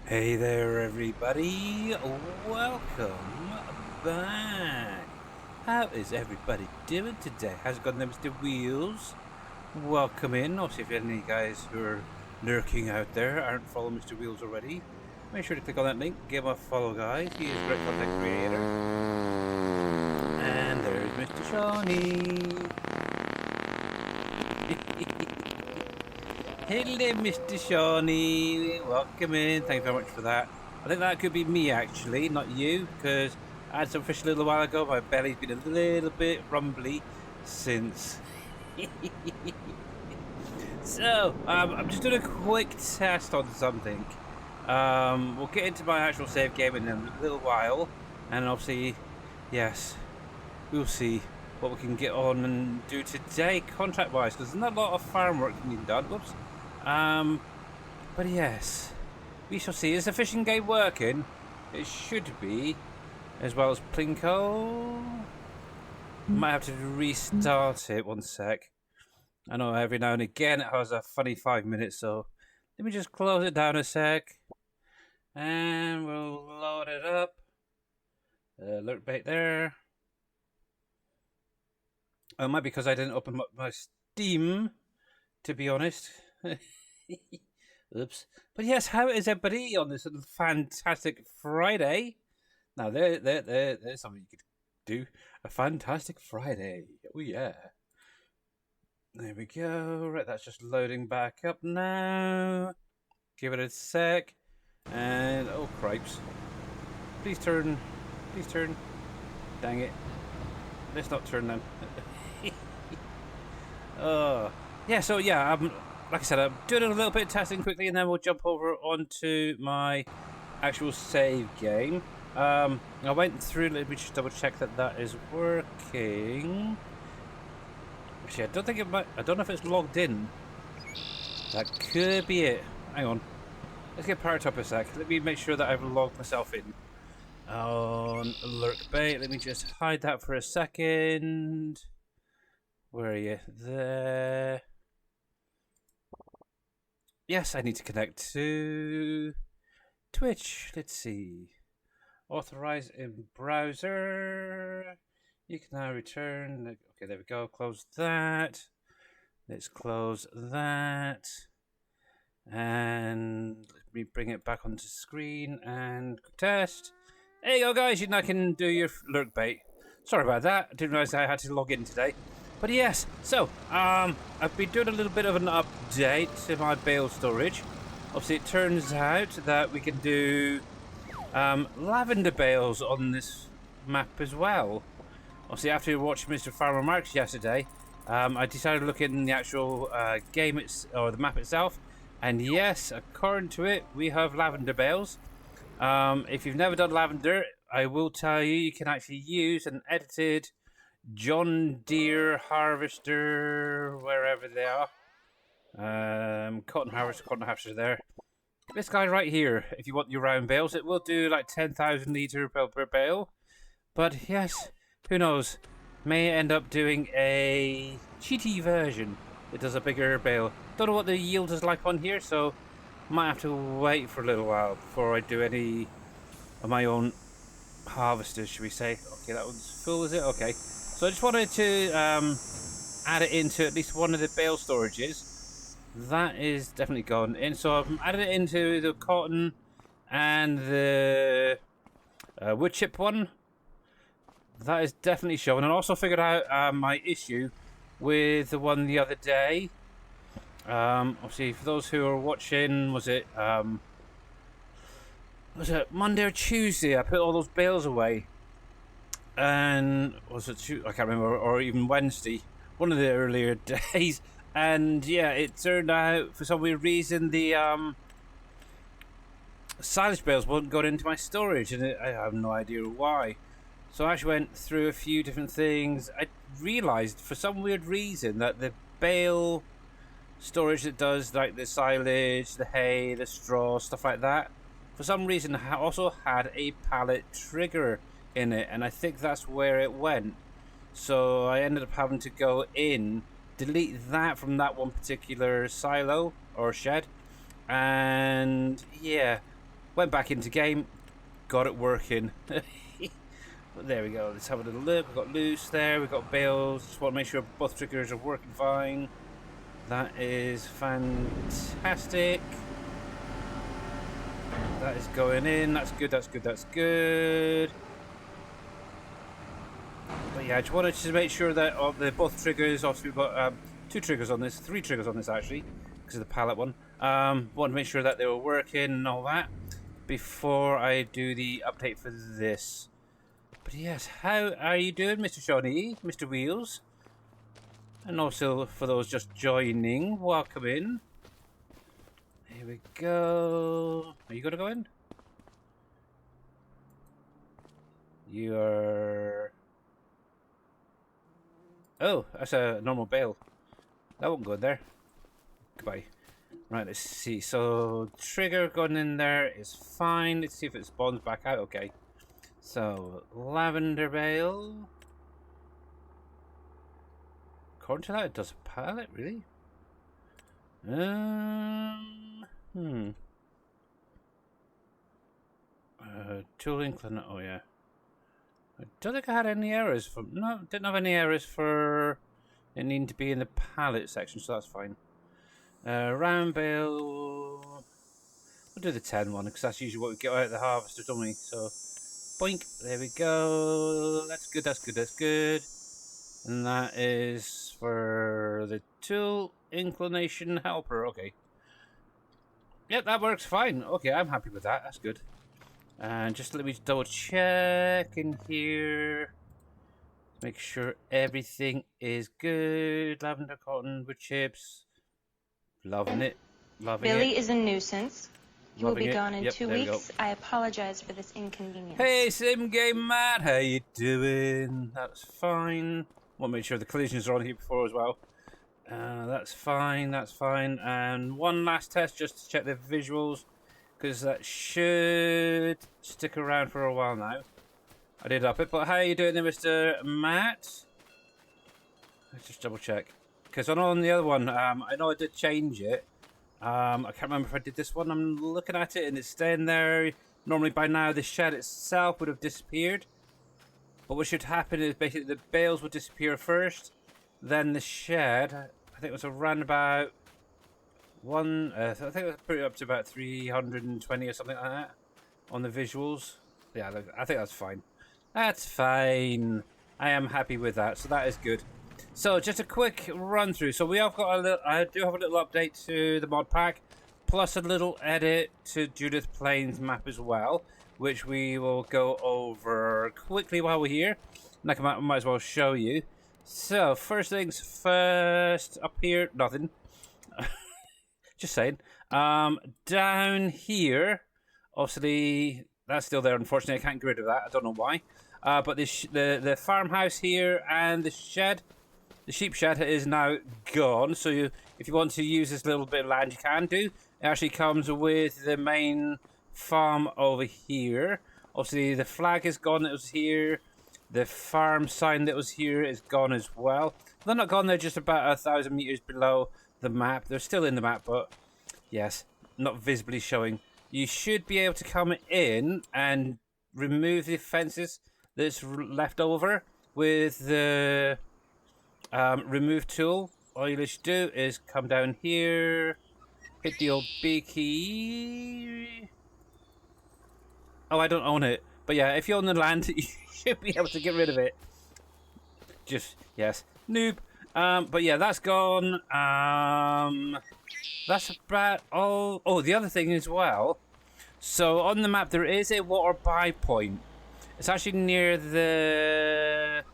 Hey there, everybody. Welcome back. How is everybody doing today? How's it going, Mr. Wheels? Welcome in. Also, if any guys who are lurking out there aren't following Mr. Wheels already, make sure to click on that link. Give him a follow, guys. He is a great content creator. And there's Mr. Shawnee. Hello, Mr. Shawnee. Welcome in. Thank you very much for that. I think that could be me, actually, not you, because I had some fish a little while ago. My belly's been a little bit rumbly since. So, I'm just doing a quick test on something. We'll get into my actual save game in a little while, and obviously, yes, we'll see what we can get on and do today contract-wise, because there's not a lot of farm work being done. Whoops. But yes, we shall see. Is the fishing game working? It should be, as well as Plinko. Might have to restart it. One sec. I know every now and again it has a funny 5 minutes, so let me just close it down a sec. And we'll load it up. Alert bait there. Oh, it might be because I didn't open my Steam, to be honest. Oops. But yes, how is everybody on this fantastic Friday? Now, there's something you could do. A fantastic Friday. Oh, yeah. There we go. Right, that's just loading back up now. Give it a sec. And, oh, cripes. Please turn. Please turn. Dang it. Let's not turn them. Yeah, so yeah, like I said, I'm doing a little bit of testing quickly, and then we'll jump over onto my actual save game. I went through. Let me just double check that is working. Actually, I don't think it might. I don't know if it's logged in. That could be it. Hang on. Let's get powered up a sec. Let me make sure that I've logged myself in. On alert bait. Let me just hide that for a second. Where are you? There. Yes, I need to connect to Twitch. Let's see. Authorize in browser. You can now return. Okay, there we go. Close that. Let's close that. And let me bring it back onto screen and test. There you go, guys. You now can do your lurk bait. Sorry about that. I didn't realize I had to log in today. But yes, so, I've been doing a little bit of an update to my bale storage. Obviously, it turns out that we can do lavender bales on this map as well. Obviously, after watching Mr. Farmer Marks yesterday, I decided to look in the actual game, or the map itself. And yes, according to it, we have lavender bales. If you've never done lavender, I will tell you, you can actually use an edited John Deere harvester, wherever they are. Cotton harvester there. This guy right here, if you want your round bales, it will do like 10,000 litre per bale. But yes, who knows? May end up doing a cheaty version that does a bigger bale. Don't know what the yield is like on here, so might have to wait for a little while before I do any of my own harvesters, should we say. Okay, that one's full, is it? Okay. So I just wanted to add it into at least one of the bale storages. That is definitely gone in. So I've added it into the cotton and the wood chip one. That is definitely showing. And I also figured out my issue with the one the other day. Obviously, for those who are watching, was it Monday or Tuesday? I put all those bales away. And was it I can't remember, or even Wednesday, one of the earlier days. And yeah, it turned out for some weird reason the silage bales wouldn't go into my storage, and I have no idea why. So I actually went through a few different things. I realised for some weird reason that the bale storage that does like the silage, the hay, the straw, stuff like that, for some reason also had a pallet trigger in it, and I think that's where it went. So I ended up having to go in, delete that from that one particular silo or shed, and yeah, Went back into game, got it working. There we go. Let's have a little look. We've got loose there. We've got bales. Just want to make sure both triggers are working fine. That is fantastic. That is going in. That's good. That's good. That's good. But yeah, I just wanted to make sure that both triggers. Obviously, we've got 2 triggers on this, 3 triggers on this actually, because of the pallet one. Want to make sure that they were working and all that before I do the update for this. But yes, how are you doing, Mr. Shawnee, Mr. Wheels? And also for those just joining, welcome in. Here we go. Are you going to go in? You are... Oh, that's a normal bale. That won't go in there. Goodbye. Right, let's see. So, trigger going in there is fine. Let's see if it spawns back out. Okay. So, lavender bale. According to that, it does a pallet, really? Tool incline. Oh, yeah. I don't think I had any errors for... No, didn't have any errors for it needing to be in the pallet section, so that's fine. Round bale... We'll do the 10 one, because that's usually what we get out of the harvester, don't we? So, boink, there we go. That's good, that's good, that's good. And that is for the tool inclination helper, okay. Yep, that works fine. Okay, I'm happy with that, that's good. And just let me double check in here. Make sure everything is good. Lavender cotton wood chips. Loving it. Loving Billy it. is a nuisance. He will be gone in Yep, 2 weeks. I apologize for this inconvenience. Hey, Sim Game Matt, how you doing? That's fine. Want to make sure the collisions are on here before as well. That's fine, that's fine. And one last test just to check the visuals, because that should stick around for a while now. I did up it, but how are you doing there, Mr. Matt? Let's just double check. Because on the other one, I know I did change it. I can't remember if I did this one. I'm looking at it and it's staying there. Normally by now the shed itself would have disappeared. But what should happen is basically the bales would disappear first. Then the shed, I think it was around about I think I put it up to about 320 or something like that on the visuals. Yeah, I think that's fine. That's fine. I am happy with that, so that is good. So just a quick run through. So we have got I do have a little update to the mod pack, plus a little edit to Judith Plains map as well, which we will go over quickly while we're here. And I might as well show you. So first things first, up here, nothing. Just saying. Down here, obviously that's still there. Unfortunately, I can't get rid of that. I don't know why. But the farmhouse here and the shed. The sheep shed is now gone, so if you want to use this little bit of land, you can do. It actually comes with the main farm over here. Obviously, the flag is gone that was here. The farm sign that was here is gone as well. They're not gone, they're just about 1,000 meters below the map. They're still in the map, but yes, not visibly showing. You should be able to come in and remove the fences that's left over with the... remove tool. All you should do is come down here, hit the old B key. Oh, I don't own it, but yeah, if you own the land, you should be able to get rid of it. Just yes, noob. But yeah, that's gone. That's about all. Oh, the other thing as well. So on the map there is a water buy point. It's actually near the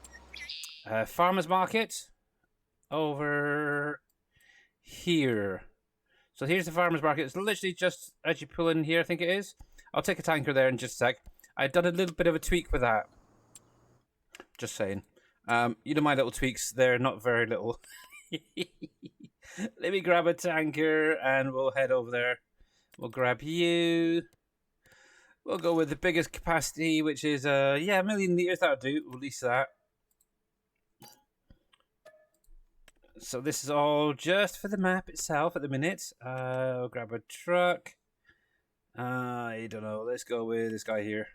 farmers market over here. So here's the farmers market. It's literally just as you pull in here, I think it is. I'll take a tanker there in just a sec. I've done a little bit of a tweak with that. Just saying. You know my little tweaks, they're not very little. Let me grab a tanker and we'll head over there. We'll grab you. We'll go with the biggest capacity, which is, yeah, 1 million liters. That'll do. We'll release that. So this is all just for the map itself at the minute. I'll grab a truck. I don't know. Let's go with this guy here.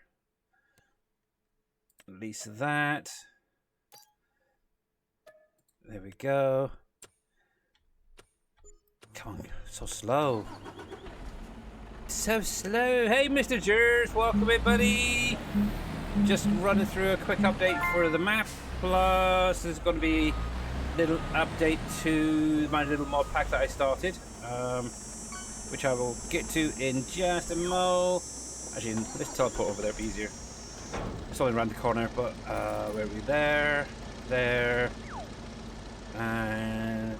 At least that. There we go. Come on, so slow. So slow. Hey, Mr. Jers, welcome in, buddy. Just running through a quick update for the map. Plus, there's going to be a little update to my little mod pack that I started, which I will get to in just a mo. Actually, let's teleport over there, it'll be easier. It's only around the corner, but where are we? There, and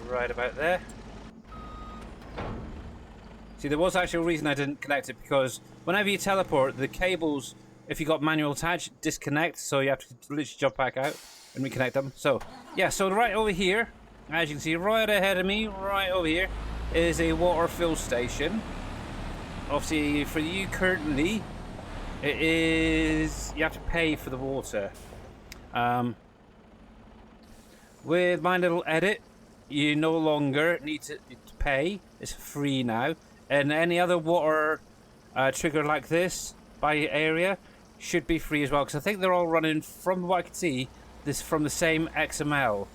right about there. See, there was actually a reason I didn't connect it, because whenever you teleport, the cables, if you got manual attach, disconnect, so you have to literally jump back out and reconnect them. So, yeah, so right over here, as you can see, right ahead of me, right over here, is a water fill station. Obviously, for you currently, it is, you have to pay for the water. With my little edit, you no longer need to pay. It's free now. And any other water trigger like this by area should be free as well, because I think they're all running, from what I can see, this from the same XML.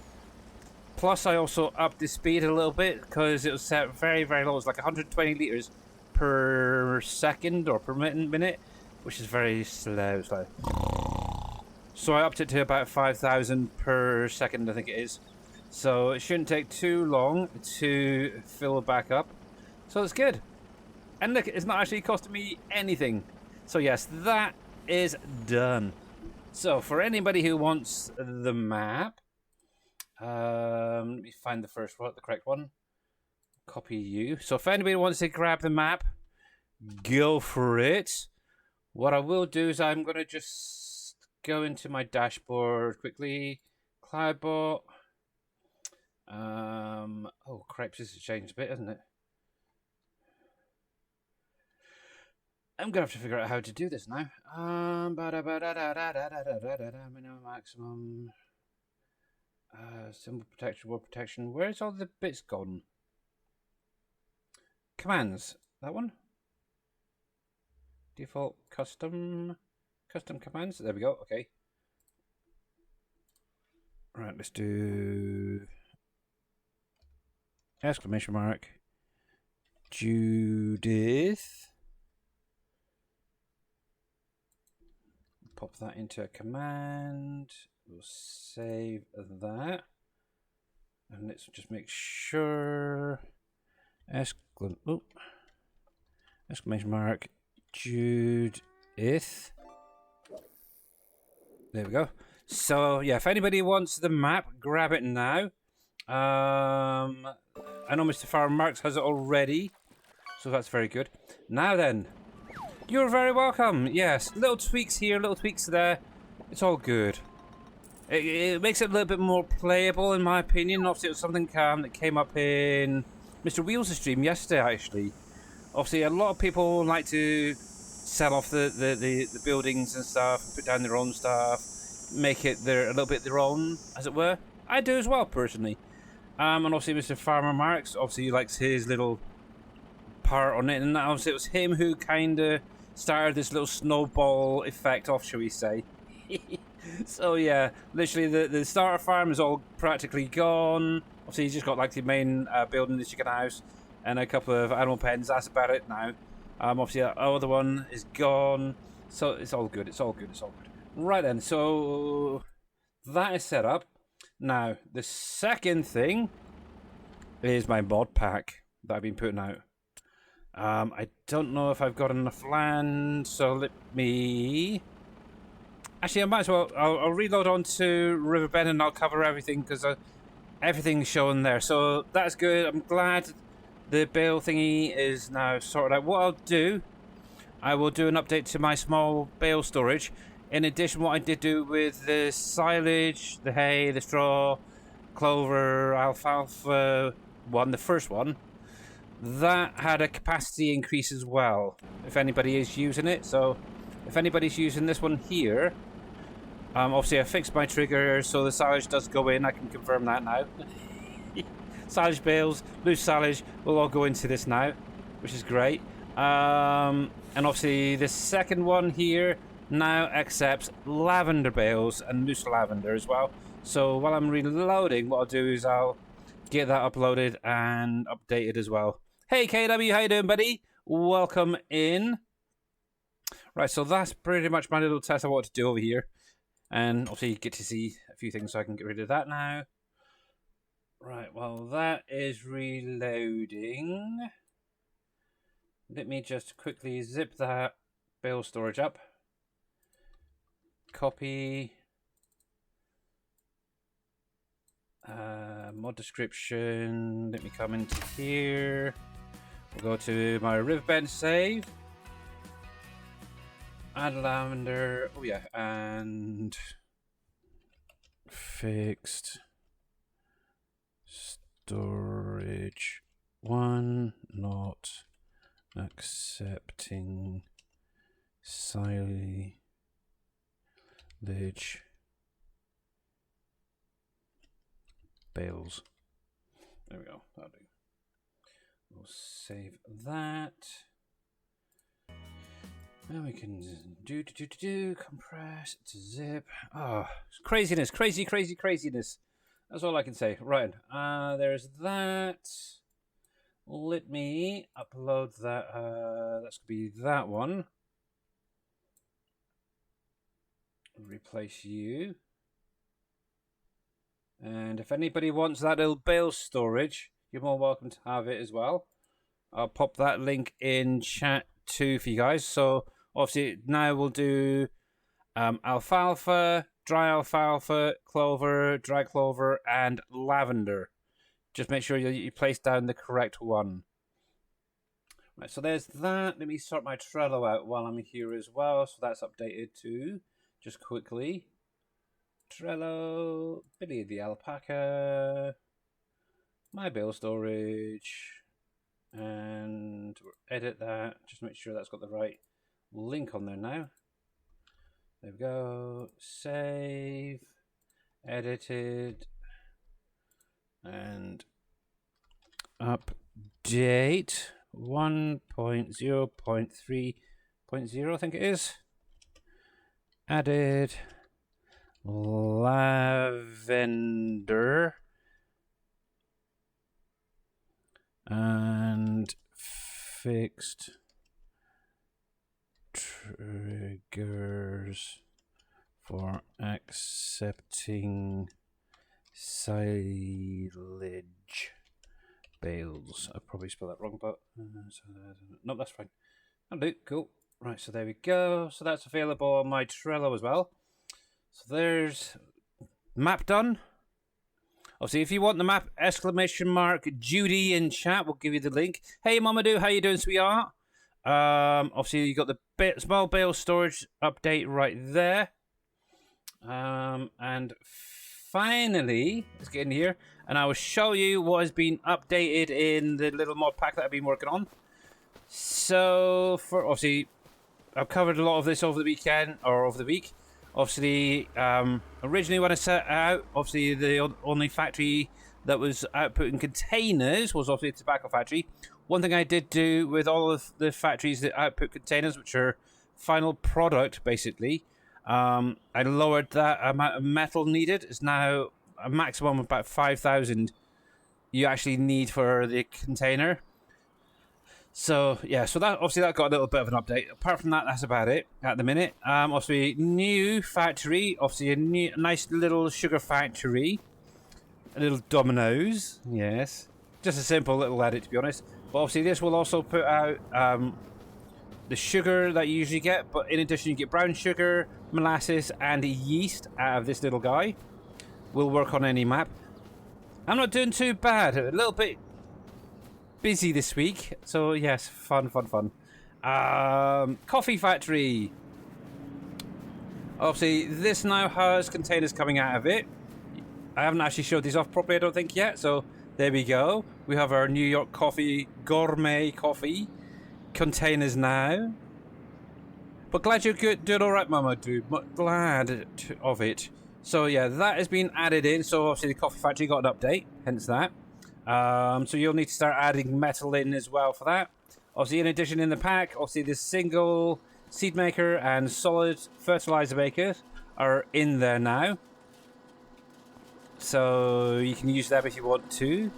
Plus, I also upped the speed a little bit because it was set very, very low. It's like 120 liters per second or per minute, which is very slow. So I upped it to about 5,000 per second, I think it is. So it shouldn't take too long to fill back up. So it's good. And look, it's not actually costing me anything. So yes, that is done. So for anybody who wants the map, let me find the first one, the correct one. Copy you. So if anybody wants to grab the map, go for it. What I will do is I'm going to just go into my dashboard quickly. Cloudbot. Oh crap, this has changed a bit, hasn't it? I'm gonna have to figure out how to do this now. Minimum, maximum. Symbol protection, word protection. Where's all the bits gone? Commands. That one. Default custom commands. There we go. Okay. Right. Let's do exclamation mark. Judith. Pop that into a command. We'll save that. And let's just make sure. Exclamation mark. Judith. There we go. So, yeah, if anybody wants the map, grab it now. I know Mr. Farmer Marks has it already. So that's very good. Now then. You're very welcome. Yes, little tweaks here, little tweaks there. It's all good. It makes it a little bit more playable, in my opinion. Obviously, it was something that came up in Mr. Wheels' stream yesterday, actually. Obviously, a lot of people like to sell off the buildings and stuff, put down their own stuff, make it a little bit their own, as it were. I do as well, personally. And obviously, Mr. Farmer Marks, obviously, he likes his little part on it, and obviously, it was him who kind of started this little snowball effect off, shall we say. So yeah, literally the starter farm is all practically gone. Obviously he's just got like the main building, the chicken house, and a couple of animal pens. That's about it now. Obviously that other one is gone. So it's all good, it's all good, it's all good. Right then, so that is set up. Now, the second thing is my mod pack that I've been putting out. I don't know if I've got enough land, so let me... Actually, I might as well... I'll reload onto Riverbend and I'll cover everything, because everything's shown there. So that's good. I'm glad the bale thingy is now sorted out. What I'll do, I will do an update to my small bale storage. In addition, what I did do with the silage, the hay, the straw, clover, alfalfa one, the first one, that had a capacity increase as well, if anybody is using it. So if anybody's using this one here, obviously I fixed my trigger so the silage does go in. I can confirm that now. Silage bales, loose silage will all go into this now, which is great. And obviously the second one here now accepts lavender bales and loose lavender as well. So while I'm reloading, what I'll do is I'll get that uploaded and updated as well. Hey KW, how you doing, buddy? Welcome in. Right, so that's pretty much my little test I want to do over here. And obviously you get to see a few things, so I can get rid of that now. Right, well that is reloading. Let me just quickly zip that bale storage up. Copy. Mod description. Let me come into here. We'll go to my riverbend save. Add lavender. Oh yeah, and fixed storage 1 not accepting silage bales. There we go. That'll do. We'll save that. Now we can compress to zip. Oh, craziness, craziness. That's all I can say. Right. There's that. Let me upload that. That's gonna be that one. Replace you. And if anybody wants that little bale storage, you're more welcome to have it as well. I'll pop that link in chat too for you guys. So obviously now we'll do alfalfa, dry alfalfa, clover, dry clover, and lavender. Just make sure you place down the correct one. Right, so there's that. Let me sort my Trello out while I'm here as well. So that's updated too. Just quickly. Trello, Billy the alpaca, my bale storage, and edit that. Just make sure that's got the right link on there now. There we go. Save, edited, and update 1.0.3.0, I think it is. Added lavender and fixed triggers for accepting silage bales. I probably spelled that wrong, but no, that's fine. That'll do. Cool. Right, so there we go. So that's available on my Trello as well. So there's map done. Obviously, if you want the map, ! Judy in chat, we'll give you the link. Hey, Mamadou, how you doing, sweetheart? Obviously, you got the small bale storage update right there. And finally, let's get in here, and I will show you what has been updated in the little mod pack that I've been working on. So, for obviously, I've covered a lot of this over the weekend, or over the week. Obviously, originally when I set out, obviously the only factory that was outputting containers was obviously a tobacco factory. One thing I did do with all of the factories that output containers, which are final product basically, I lowered that amount of metal needed. It's now a maximum of about 5,000 you actually need for the container. So yeah, so that obviously that got a little bit of an update. Apart from that, that's about it at the minute. Obviously new factory, obviously a nice little sugar factory, a little Domino's, yes, just a simple little edit to be honest. But obviously this will also put out the sugar that you usually get, but in addition you get brown sugar, molasses, and yeast out of this little guy. Will work on any map. I'm not doing too bad. A little bit busy this week, so yes, fun. Coffee factory. Obviously, this now has containers coming out of it. I haven't actually showed these off properly, I don't think yet. So there we go. We have our New York coffee, gourmet coffee containers now. But glad you're doing all right, Mama. Dude, glad of it. So yeah, that has been added in. So obviously the coffee factory got an update, hence that. So you'll need to start adding metal in as well for that. Obviously, in addition, in the pack, obviously the single seed maker and solid fertilizer maker are in there now. So you can use them if you want to.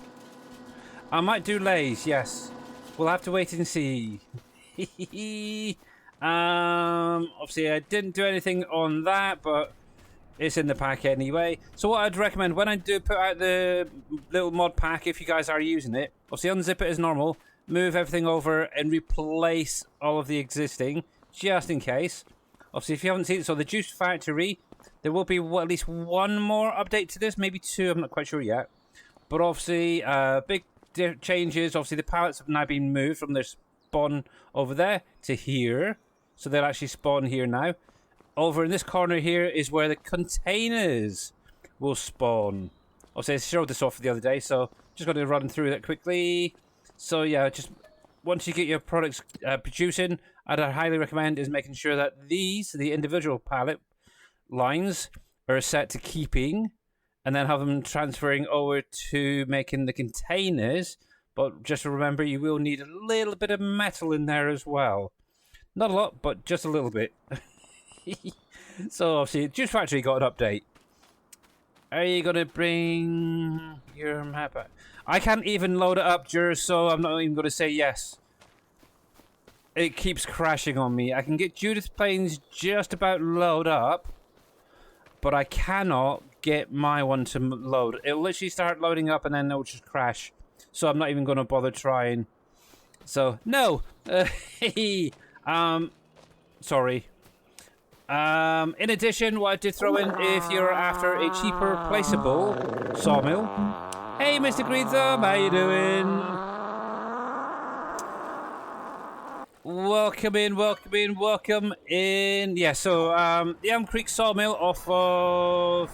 I might do lays, yes. We'll have to wait and see. Obviously, I didn't do anything on that, but it's in the pack anyway. So what I'd recommend, when I do put out the little mod pack, if you guys are using it, obviously unzip it as normal, move everything over and replace all of the existing, just in case. Obviously, if you haven't seen it, so the Juice Factory, there will be at least one more update to this, maybe two, I'm not quite sure yet. But obviously, big changes. Obviously, the pallets have now been moved from their spawn over there to here. So they'll actually spawn here now. Over in this corner here is where the containers will spawn. Obviously, I showed this off the other day, so just going to run through that quickly. So yeah, just once you get your products producing, I'd highly recommend is making sure that these, the individual pallet lines, are set to keeping, and then have them transferring over to making the containers. But just remember, you will need a little bit of metal in there as well. Not a lot, but just a little bit. So obviously, Juice Factory got an update. Are you gonna bring your map back? I can't even load it up, Jur, so I'm not even gonna say yes. It keeps crashing on me. I can get Judith planes just about load up, but I cannot get my one to load. It'll literally start loading up and then it'll just crash. So I'm not even gonna bother trying. So no. Sorry. In addition, what I did throw in, if you're after a cheaper placeable sawmill. Hey, Mr. Green Thumb, how you doing? Welcome in, welcome in, welcome in. Yeah, so the Elm Creek sawmill off of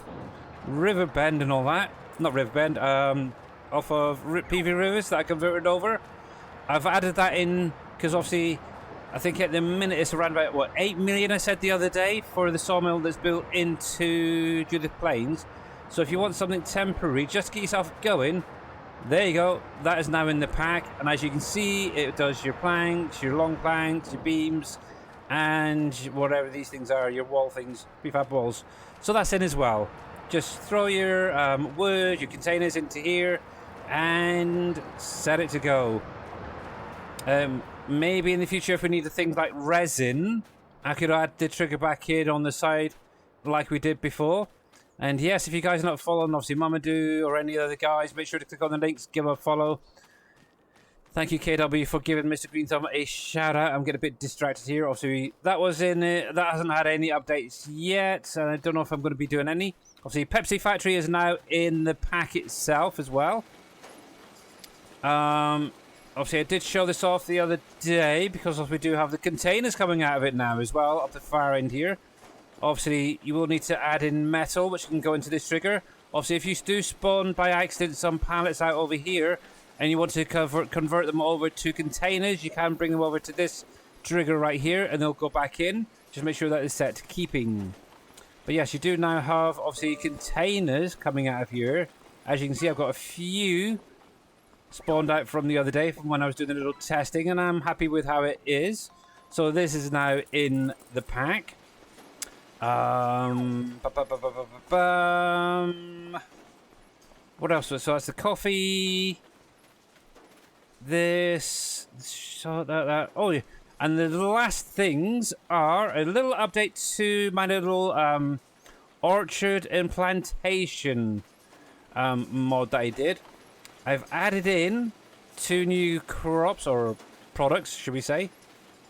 Riverbend and all that. Not Riverbend, off of PV Rivers that I converted over. I've added that in because obviously I think at the minute it's around about, what, 8 million I said the other day for the sawmill that's built into Judith Plains. So if you want something temporary, just get yourself going. There you go. That is now in the pack. And as you can see, it does your planks, your long planks, your beams, and whatever these things are, your wall things, prefab walls. So that's in as well. Just throw your wood, your containers into here, and set it to go. Maybe in the future, if we need things like resin, I could add the trigger back in on the side like we did before. And yes, if you guys are not following, obviously Mamadou or any other guys, make sure to click on the links, give them a follow. Thank you, KW, for giving Mr. Green Thumb a shout out. I'm getting a bit distracted here. Obviously, that was in it. That hasn't had any updates yet, and I don't know if I'm going to be doing any. Obviously, Pepsi Factory is now in the pack itself as well. Obviously, I did show this off the other day because we do have the containers coming out of it now as well, up the far end here. Obviously, you will need to add in metal, which can go into this trigger. Obviously, if you do spawn by accident some pallets out over here, and you want to convert them over to containers, you can bring them over to this trigger right here, and they'll go back in. Just make sure that is set to keeping. But yes, you do now have, obviously, containers coming out of here. As you can see, I've got a few spawned out from the other day, from when I was doing a little testing, and I'm happy with how it is. So this is now in the pack. What else? So that's the coffee. This. So that. Oh yeah. And the last things are a little update to my little orchard and plantation mod that I did. I've added in 2 new crops, or products, should we say.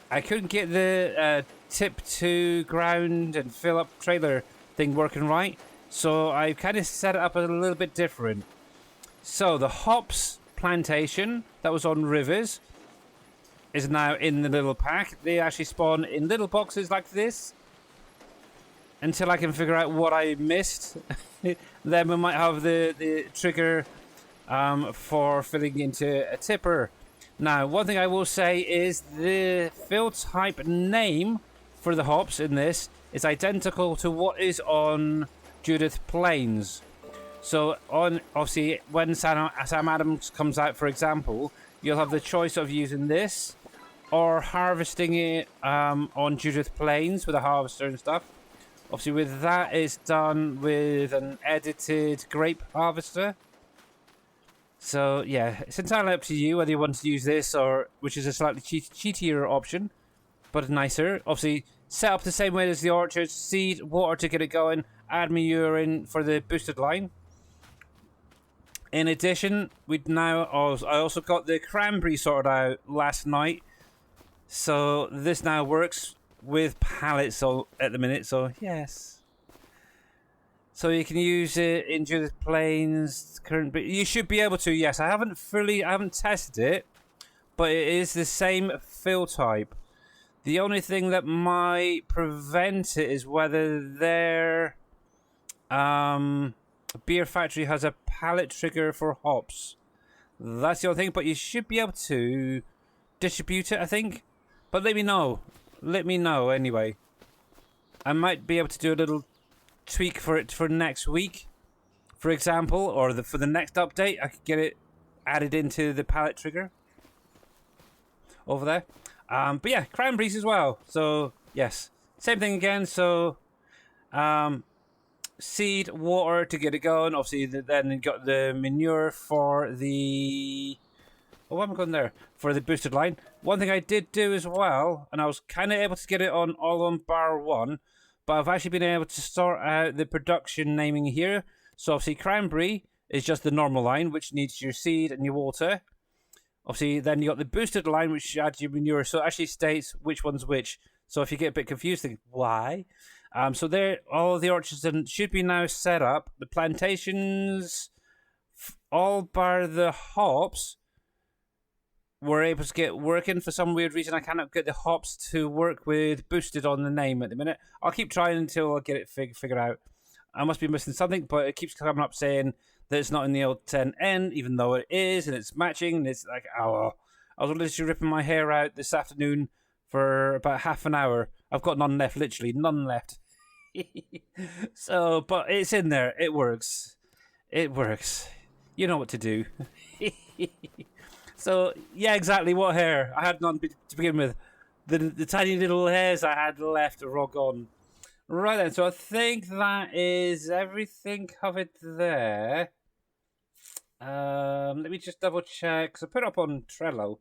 I couldn't get the tip to ground and fill up trailer thing working right, so I kind of set it up a little bit different. So the hops plantation that was on rivers is now in the little pack. They actually spawn in little boxes like this until I can figure out what I missed. Then we might have the trigger for filling into a tipper. Now, one thing I will say is the fill type name for the hops in this is identical to what is on Judith Plains. So, on obviously, when Sam Adams comes out, for example, you'll have the choice of using this or harvesting it on Judith Plains with a harvester and stuff. Obviously, with that, it's done with an edited grape harvester. So, yeah, it's entirely up to you whether you want to use this or, which is a slightly cheatier option, but nicer. Obviously, set up the same way as the orchard, seed, water to get it going, add manure in for the boosted line. In addition, I also got the cranberry sorted out last night. So this now works with pallets at the minute, so yes. So you can use it in Judith Plains you should be able to, yes. I haven't tested it, but it is the same fill type. The only thing that might prevent it is whether their beer factory has a pallet trigger for hops. That's the only thing, but you should be able to distribute it, I think. But let me know. Let me know anyway. I might be able to do a little tweak for it for next week, for example, or for the next update. I could get it added into the pallet trigger over there. But yeah, cranberries as well. So yes, same thing again. So seed, water to get it going. Obviously, then you got the manure for the. Oh, I'm going there for the boosted line. One thing I did do as well, and I was kind of able to get it on all on bar 1, but I've actually been able to sort out the production naming here. So obviously cranberry is just the normal line, which needs your seed and your water. Obviously, then you got the boosted line, which adds your manure. So it actually states which one's which. So if you get a bit confused, think, why? So there, all of the orchards should be now set up. The plantations, all bar the hops, were able to get working. For some weird reason, I cannot get the hops to work with boosted on the name at the minute. I'll keep trying until I get it figured out. I must be missing something, but it keeps coming up saying that it's not in the old 10N, even though it is, and it's matching, and it's like, oh. I was literally ripping my hair out this afternoon for about half an hour. I've got none left, literally, none left. So, but it's in there. It works. It works. You know what to do. So, yeah, exactly. What hair? I had none to begin with. The tiny little hairs I had left are all gone. Right then, so I think that is everything covered there. Let me just double check. Because I put it up on Trello.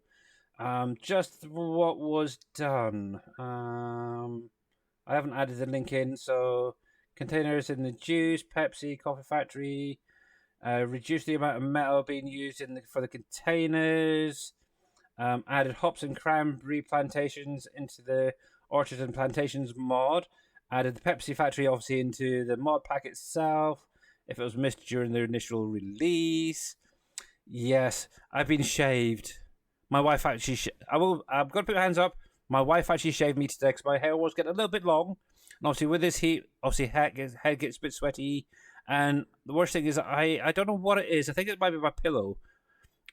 Just what was done. I haven't added the link in, so containers in the juice, Pepsi, coffee factory. Reduce the amount of metal being used for the containers. Added hops and cranberry plantations into the orchards and plantations mod. Added the Pepsi factory obviously into the mod pack itself if it was missed during the initial release. Yes, I've been shaved. My wife actually. I'm going to put my hands up. My wife actually shaved me today because my hair was getting a little bit long. And obviously with this heat, obviously head gets a bit sweaty. And the worst thing is I don't know what it is. I think it might be my pillow.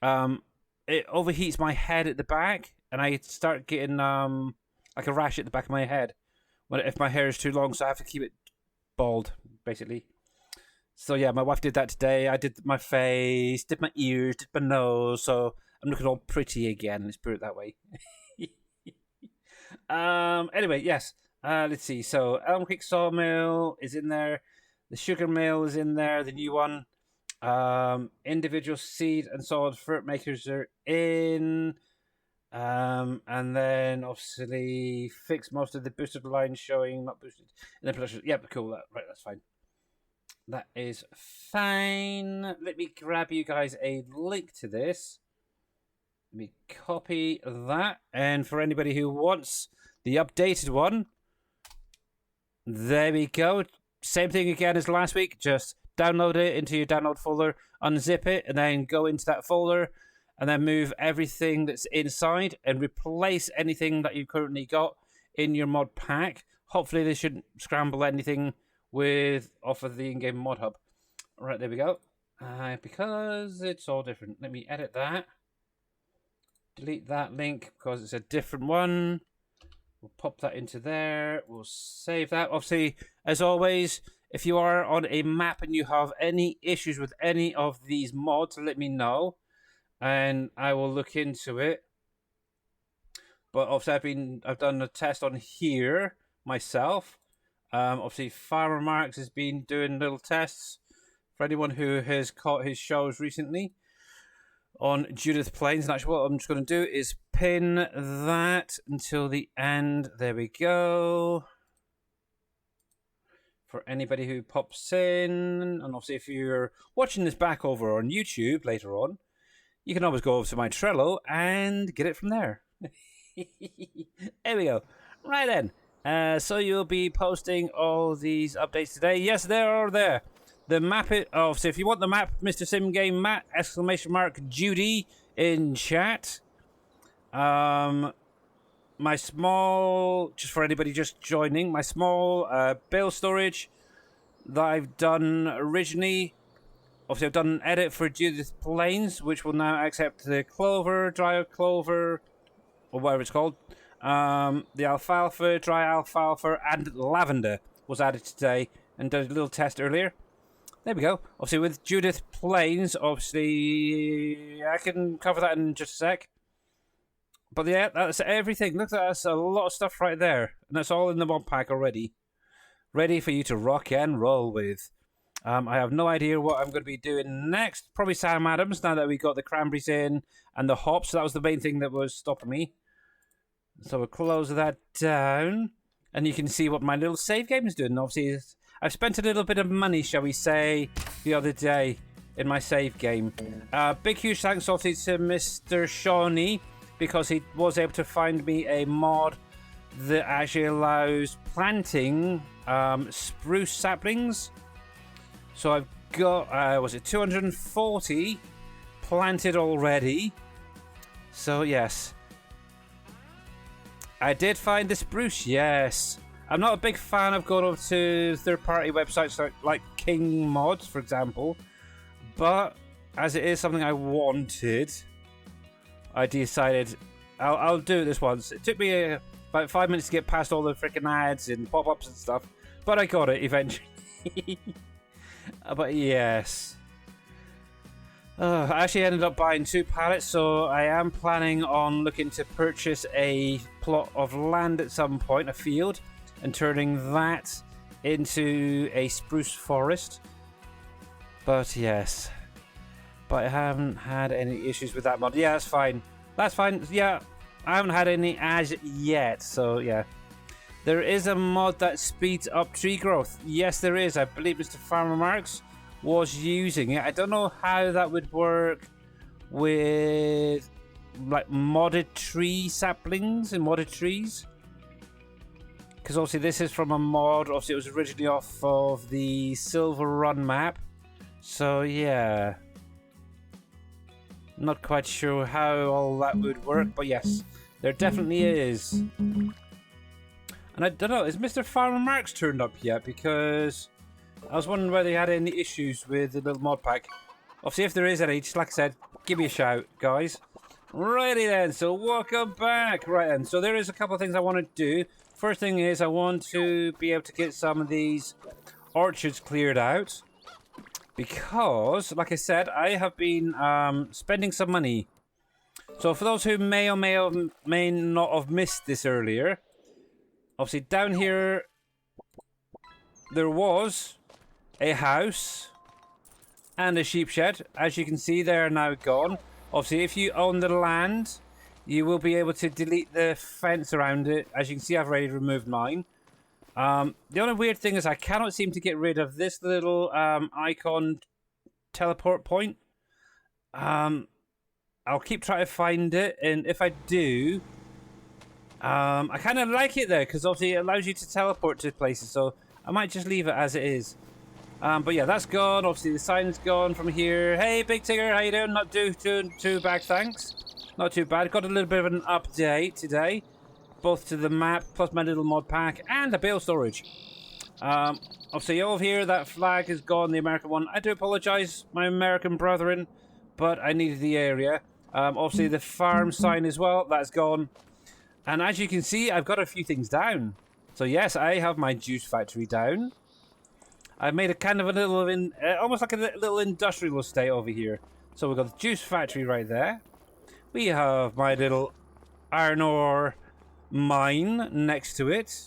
It overheats my head at the back, and I start getting like a rash at the back of my head if my hair is too long. So I have to keep it bald, basically. So yeah, my wife did that today. I did my face, did my ears, did my nose. So I'm looking all pretty again. Let's put it that way. Anyway, yes. Let's see. So Elm Creek Sawmill is in there. The sugar mill is in there, the new one. Individual seed and solid fruit makers are in. And then obviously fix most of the boosted lines showing, not boosted in the production. Yep, cool. Right, that's fine. That is fine. Let me grab you guys a link to this. Let me copy that. And for anybody who wants the updated one, there we go. Same thing again as last week. Just download it into your download folder, unzip it, and then go into that folder, and then move everything that's inside and replace anything that you've currently got in your mod pack. Hopefully, they shouldn't scramble anything off of the in-game mod hub. Right, there we go. Because it's all different. Let me edit that. Delete that link because it's a different one. We'll pop that into there. We'll save that. Obviously, as always, if you are on a map and you have any issues with any of these mods, let me know. And I will look into it. But obviously I've done a test on here myself. Obviously Farmer Marks has been doing little tests for anyone who has caught his shows recently on Judith Plains. And actually what I'm just going to do is pin that until the end. There we go. For anybody who pops in, and obviously if you're watching this back over on YouTube later on, you can always go over to my Trello and get it from there. There we go. Right then. So you'll be posting all these updates today. Yes, they are there. The map is... Oh, so if you want the map, Mr. Sim Game Matt, ! Judy in chat. My small, just for anybody just joining, my small bale storage that I've done originally. Obviously, I've done an edit for Judith Plains, which will now accept the clover, dry clover, or whatever it's called. The alfalfa, dry alfalfa, and lavender was added today, and did a little test earlier. There we go. Obviously, with Judith Plains, obviously, I can cover that in just a sec. But yeah, that's everything. Look, that's a lot of stuff right there. And that's all in the mod pack already. Ready for you to rock and roll with. I have no idea what I'm going to be doing next. Probably Sam Adams, now that we got the cranberries in and the hops. So that was the main thing that was stopping me. So we'll close that down. And you can see what my little save game is doing. Obviously, I've spent a little bit of money, shall we say, the other day in my save game. Big, huge thanks, obviously, to Mr. Shawnee, because he was able to find me a mod that actually allows planting spruce saplings. So I've got, was it 240 planted already? So yes. I did find the spruce, yes. I'm not a big fan of going over to third-party websites like King Mods, for example. But as it is something I wanted, I decided I'll do this once. It took me about 5 minutes to get past all the freaking ads and pop-ups and stuff, but I got it eventually. But yes. I actually ended up buying 2 pallets, so I am planning on looking to purchase a plot of land at some point, a field, and turning that into a spruce forest. But yes. But I haven't had any issues with that mod. Yeah, that's fine. That's fine. Yeah, I haven't had any as yet, so yeah. There is a mod that speeds up tree growth. Yes, there is. I believe Mr. Farmer Marks was using it. I don't know how that would work with like modded tree saplings and modded trees. Because obviously this is from a mod. Obviously it was originally off of the Silver Run map. So yeah. Not quite sure how all that would work, but yes, there definitely is. And I don't know, is Mr. Farmer Marks turned up yet? Because I was wondering whether he had any issues with the little mod pack. Obviously, if there is any, just like I said, give me a shout, guys. Righty then, so welcome back. Right then, so there is a couple of things I want to do. First thing is I want to be able to get some of these orchards cleared out. Because, like I said, I have been spending some money. So for those who may or may not have missed this earlier, obviously down here there was a house and a sheep shed. As you can see, they are now gone. Obviously, if you own the land, you will be able to delete the fence around it. As you can see, I've already removed mine. The only weird thing is I cannot seem to get rid of this little icon teleport point. I'll keep trying to find it, and if I do, I kind of like it there because obviously it allows you to teleport to places, so I might just leave it as it is. But yeah, that's gone. Obviously the sign's gone from here. Hey, Big Tigger, how you doing? Not too bad, thanks. Not too bad. Got a little bit of an update today, both to the map, plus my little mod pack, and the bale storage. Obviously over here, that flag is gone, the American one. I do apologise, my American brethren, but I needed the area. Obviously the farm sign as well, that's gone. And as you can see, I've got a few things down. So yes, I have my juice factory down. I've made a kind of a little, almost like a little industrial estate over here. So we've got the juice factory right there. We have my little iron ore mine next to it,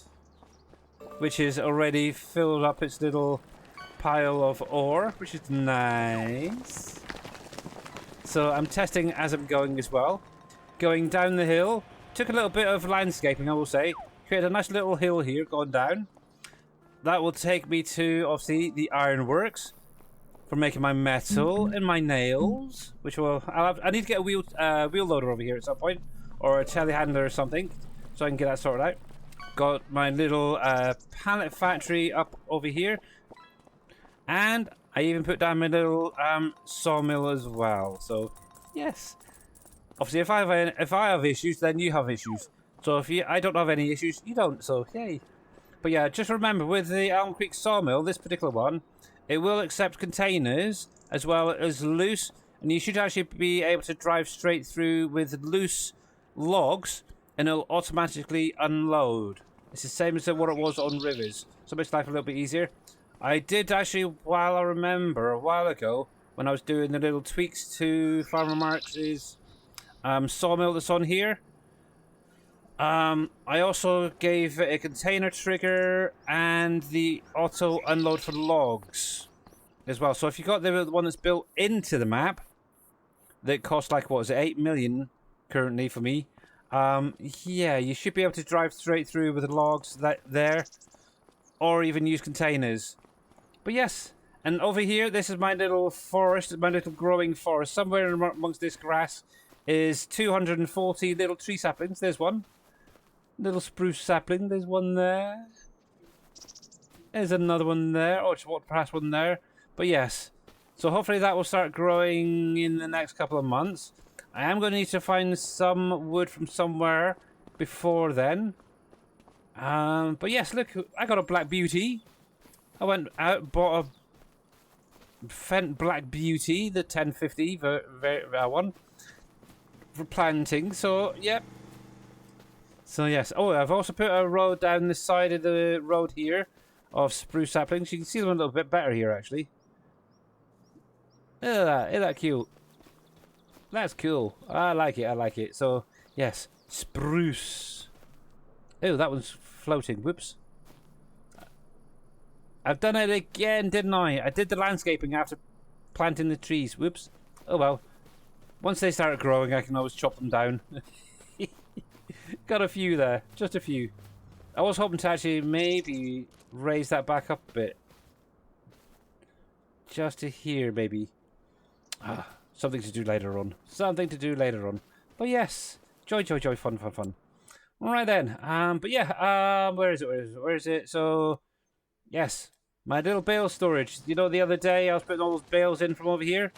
which is already filled up its little pile of ore, which is nice. So I'm testing as I'm going as well. Going down the hill. Took a little bit of landscaping, I will say. Created a nice little hill here going down. That will take me to, obviously, the ironworks for making my metal and my nails, which will... I need to get a wheel loader over here at some point, or a telehandler or something, so I can get that sorted out. Got my little pallet factory up over here, and I even put down my little sawmill as well. So, yes. Obviously, if I have issues, then you have issues. So if I don't have any issues, you don't. So, yay. But yeah, just remember, with the Elm Creek sawmill, this particular one, it will accept containers as well as loose, and you should actually be able to drive straight through with loose logs, and it'll automatically unload. It's the same as what it was on rivers, so it makes life a little bit easier. I did actually, while I remember, a while ago, when I was doing the little tweaks to Farmer Marx's sawmill that's on here, I also gave it a container trigger and the auto unload for logs as well. So if you got the one that's built into the map, that costs like, what is it, 8 million currently for me. Yeah, you should be able to drive straight through with the logs there, or even use containers. But yes, and over here, this is my little forest, my little growing forest. Somewhere amongst this grass is 240 little tree saplings. There's one. Little spruce sapling. There's one there. There's another one there. Oh, just walked past one there. But yes. So hopefully that will start growing in the next couple of months. I am going to need to find some wood from somewhere before then. But yes, look. I got a Black Beauty. I went out, bought a Fent Black Beauty, the 1050 one, for planting. So, yep. So, yes. Oh, I've also put a road down the side of the road here of spruce saplings. You can see them a little bit better here, actually. Look at that. Isn't that cute? That's cool. I like it. I like it. So, yes. Spruce. Oh, that one's floating. Whoops. I've done it again, didn't I? I did the landscaping after planting the trees. Whoops. Oh, well. Once they start growing, I can always chop them down. Got a few there. Just a few. I was hoping to actually maybe raise that back up a bit. Just to here, maybe. Something to do later on. Something to do later on. But yes. Joy, joy, joy. Fun, fun, fun. Alright then. But yeah. Where is it? Where is it? Where is it? So, yes. My little bale storage. You know, the other day I was putting all those bales in from over here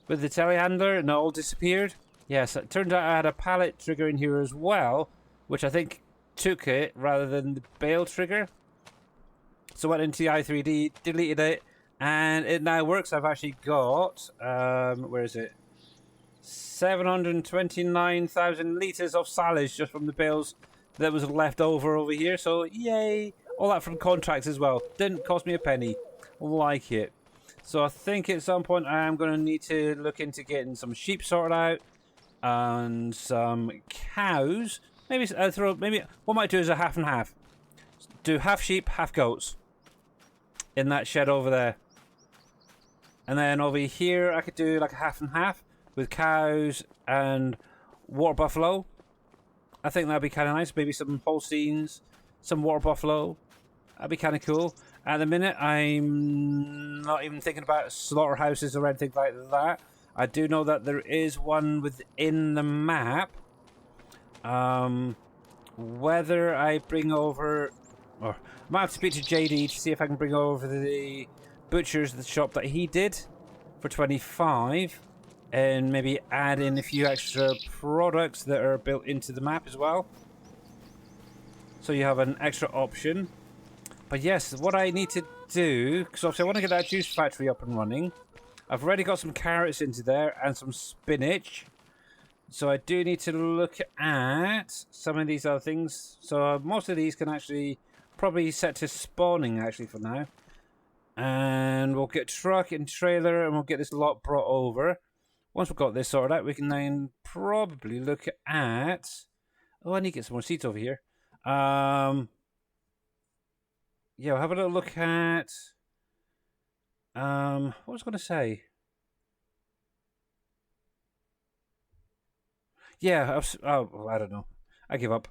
with the telehandler and it all disappeared. Yes, it turned out I had a pallet trigger in here as well, which I think took it rather than the bale trigger. So I went into the i3D, deleted it, and it now works. I've actually got, where is it? 729,000 litres of silage just from the bales that was left over here. So, yay! All that from contracts as well. Didn't cost me a penny. Like it. So I think at some point I am going to need to look into getting some sheep sorted out. And some cows. Maybe what I might do is a half and half. Do half sheep, half goats. In that shed over there. And then over here I could do like a half and half with cows and water buffalo. I think that'd be kind of nice. Maybe some Holsteins, some water buffalo. That'd be kind of cool. At the minute, I'm not even thinking about slaughterhouses or anything like that. I do know that there is one within the map. Whether I bring over... Or I might have to speak to JD to see if I can bring over the butcher's shop that he did for 25. And maybe add in a few extra products that are built into the map as well. So you have an extra option. But yes, what I need to do... Because obviously I want to get that juice factory up and running. I've already got some carrots into there and some spinach. So I do need to look at some of these other things. So most of these can actually probably set to spawning actually for now. And we'll get truck and trailer and we'll get this lot brought over. Once we've got this sorted out, we can then probably look at Oh, I need to get some more seats over here. Yeah, we'll have a little look at... what was I going to say? Yeah, oh, I don't know. I give up.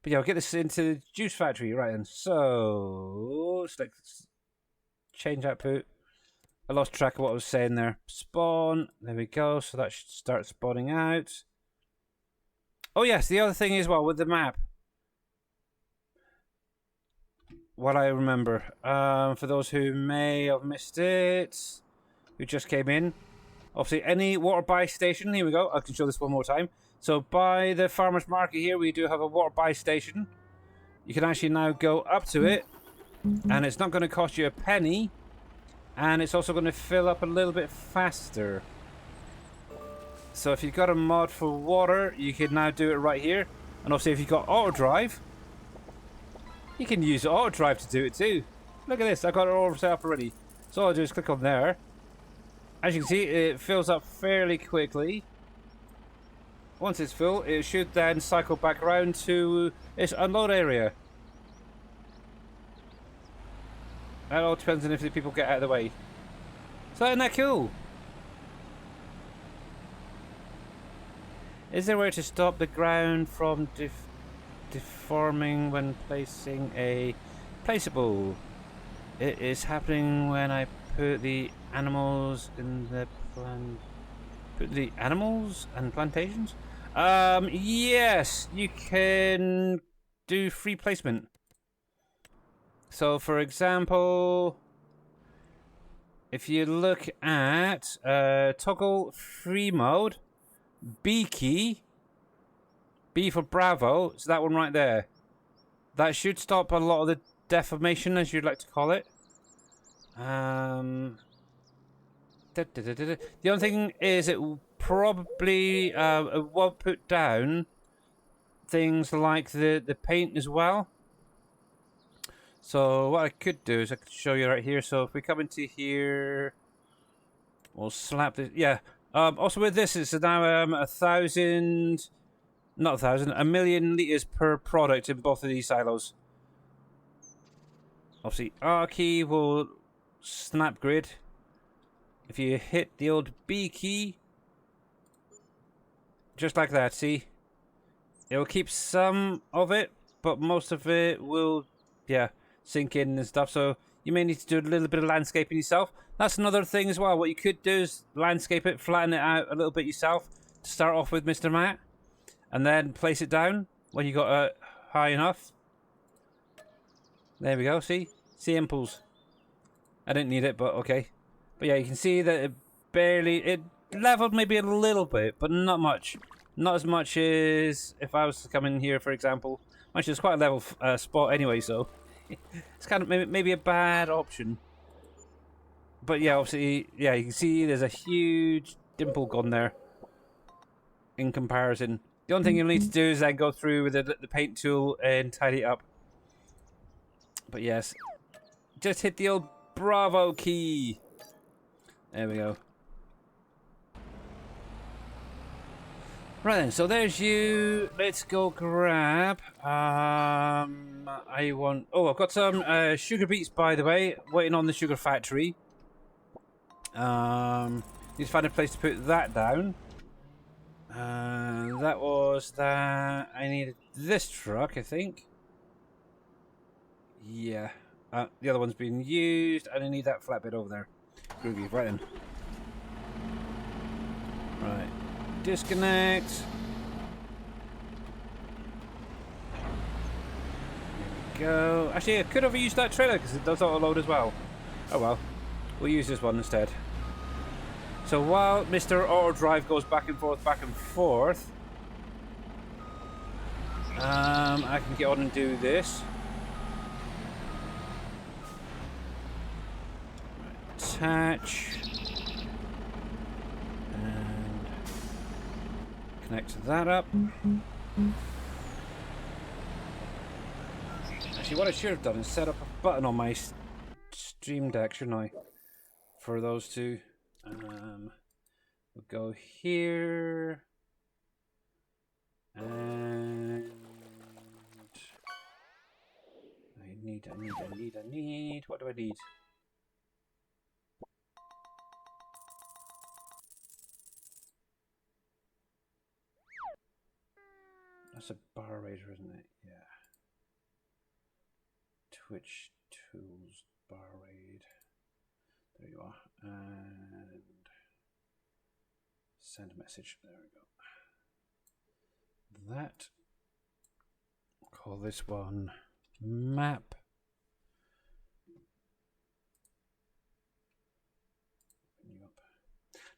But yeah, I'll get this into the juice factory, right then. So, let's change output. I lost track of what I was saying there. Spawn, there we go. So that should start spawning out. Oh yes, the other thing as well with the map. What I remember, for those who may have missed it, who just came in. Obviously, any water buy station, here we go. I can show this one more time. So by the farmer's market here, we do have a water buy station. You can actually now go up to it, and it's not going to cost you a penny, and it's also going to fill up a little bit faster. So if you've got a mod for water, you can now do it right here. And obviously if you've got auto drive, you can use auto drive to do it too. Look at this, I've got it all set up already. So all I do is click on there. As you can see, it fills up fairly quickly. Once it's full, it should then cycle back around to its unload area. That all depends on if the people get out of the way. So isn't that cool? Is there a way to stop the ground from deforming when placing a placeable? It is happening when I put the animals in the Put the animals and plantations? Yes, you can do free placement. So, for example, if you look at toggle free mode, B key, B for Bravo, so that one right there. That should stop a lot of the deformation, as you'd like to call it. The only thing is it will probably it won't put down things like the paint as well. So what I could do is I could show you right here. So if we come into here, we'll slap this. Yeah. Also with this, it's now 1,000, not 1,000, 1,000,000 liters per product in both of these silos. Obviously, R key will snap grid. If you hit the old B key, just like that, see? It will keep some of it, but most of it will, yeah, sink in and stuff. So you may need to do a little bit of landscaping yourself. That's another thing as well. What you could do is landscape it, flatten it out a little bit yourself to start off with, Mr. Matt, and then place it down when you got it high enough. There we go, see? See impulse. I didn't need it, but okay. But yeah, you can see that it leveled maybe a little bit, but not much. Not as much as if I was to come in here, for example. Actually, it's quite a level spot anyway, so it's kind of maybe a bad option. But yeah, obviously, yeah, you can see there's a huge dimple gone there in comparison. The only thing you'll need to do is then go through with the paint tool and tidy it up. But yes, just hit the old Bravo key. There we go. Right then, so there's you. Let's go grab. I want. Oh, I've got some sugar beets, by the way, waiting on the sugar factory. Need to find a place to put that down. That was that. I needed this truck, I think. Yeah. The other one's been used, and I need that flatbed over there. Groovy, right then. Right. Disconnect. There we go. Actually, I could have used that trailer because it does auto load as well. Oh well. We'll use this one instead. So while Mr. Auto Drive goes back and forth, I can get on and do this. Attach. And connect that up. Actually, what I should have done is set up a button on my Stream Deck, shouldn't I? For those two. We'll go here. And need. What do I need? That's a bar raider, isn't it? Yeah. Twitch tools, bar raid. There you are. And send a message. There we go. That. Call this one map.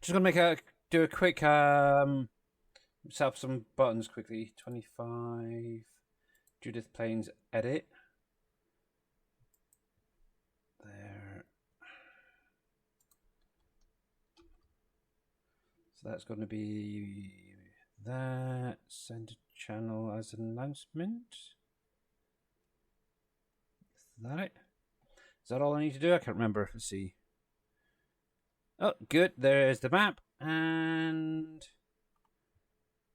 Just gonna do a quick set up some buttons quickly. 25 Judith Plains edit. There. So that's going to be that. Send a channel as an announcement. Is that it? Is that all I need to do? I can't remember. Let's see. Oh, good. There's the map. And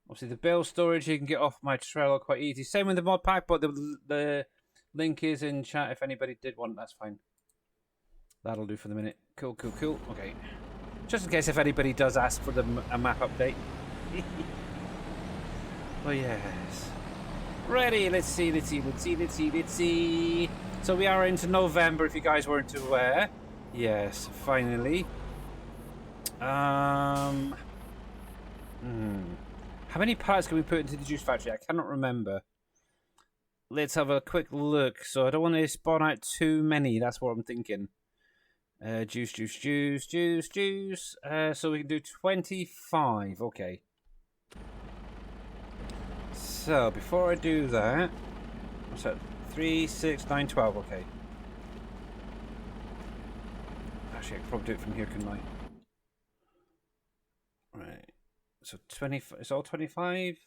obviously the bill storage you can get off my Trello quite easy. Same with the mod pack, but the link is in chat if anybody did want. That's fine. That'll do for the minute. Cool. Okay. Just in case if anybody does ask for a map update. Oh yes. Ready. Let's see. So we are into November if you guys weren't aware. Yes, finally. How many parts can we put into the juice factory? I cannot remember. Let's have a quick look. So I don't want to spawn out too many. That's what I'm thinking. Juice. So we can do 25. Okay. So before I do that, what's that? 3, 6, 9, 12. Okay. Actually, I could probably do it from here, couldn't I? Right. So 20. It's all 25.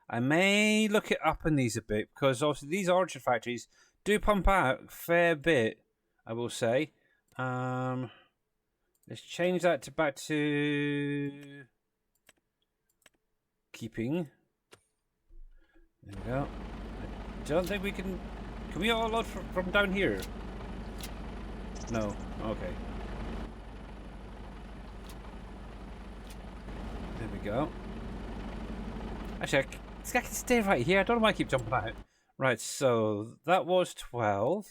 I may look it up in these a bit because obviously these orchard factories do pump out a fair bit. I will say. Let's change that to back to keeping. There we go. I don't think we can. Can we all load from down here? No. Okay. There we go. Actually, I can stay right here. I don't know why I keep jumping out. Right, so that was 12.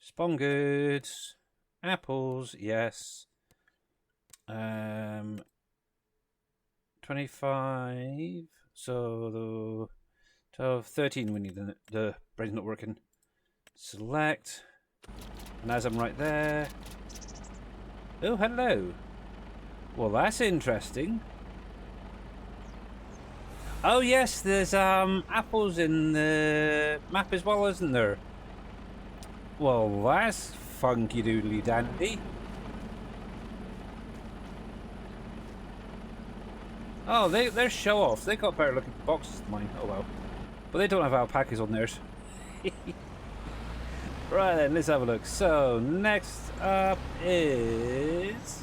Spawn goods. Apples, yes. 25. So the 12, 13 we need. The brain's not working. Select. And as I'm right there. Oh, hello. Well, that's interesting. Oh yes, there's apples in the map as well, isn't there? Well, that's funky doodly dandy. Oh, they're show offs. They got better looking boxes than mine. Oh well, but they don't have alpacas on theirs. Right then, let's have a look. So next up is.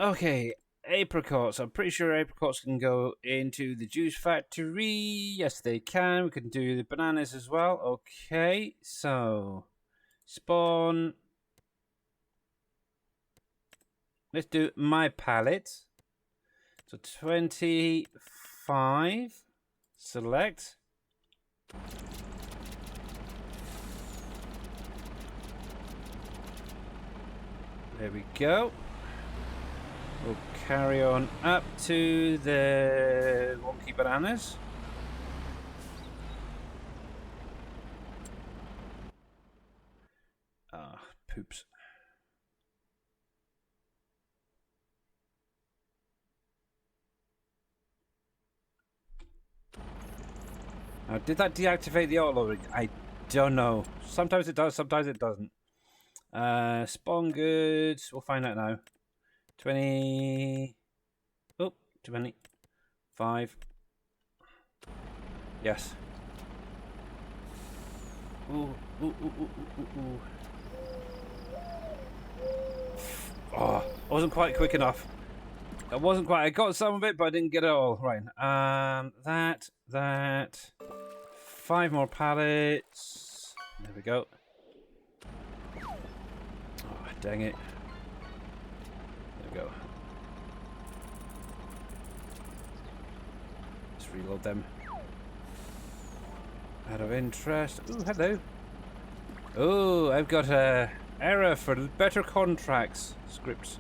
Okay, apricots. I'm pretty sure apricots can go into the juice factory. Yes, they can. We can do the bananas as well. Okay, so spawn. Let's do my palette. So 25. Select. There we go. We'll carry on up to the wonky bananas. Ah, poops. Now, did that deactivate the auto-loading? I don't know. Sometimes it does, sometimes it doesn't. Spawn goods. We'll find out now. 20. Oh, 25. Yes. Ooh. Oh, I wasn't quite quick enough. It wasn't quite. I got some of it, but I didn't get it all. Right. That. 5 more pallets. There we go. Oh, dang it. There we go. Let's reload them. Out of interest. Ooh, hello. Oh, I've got a error for better contracts scripts,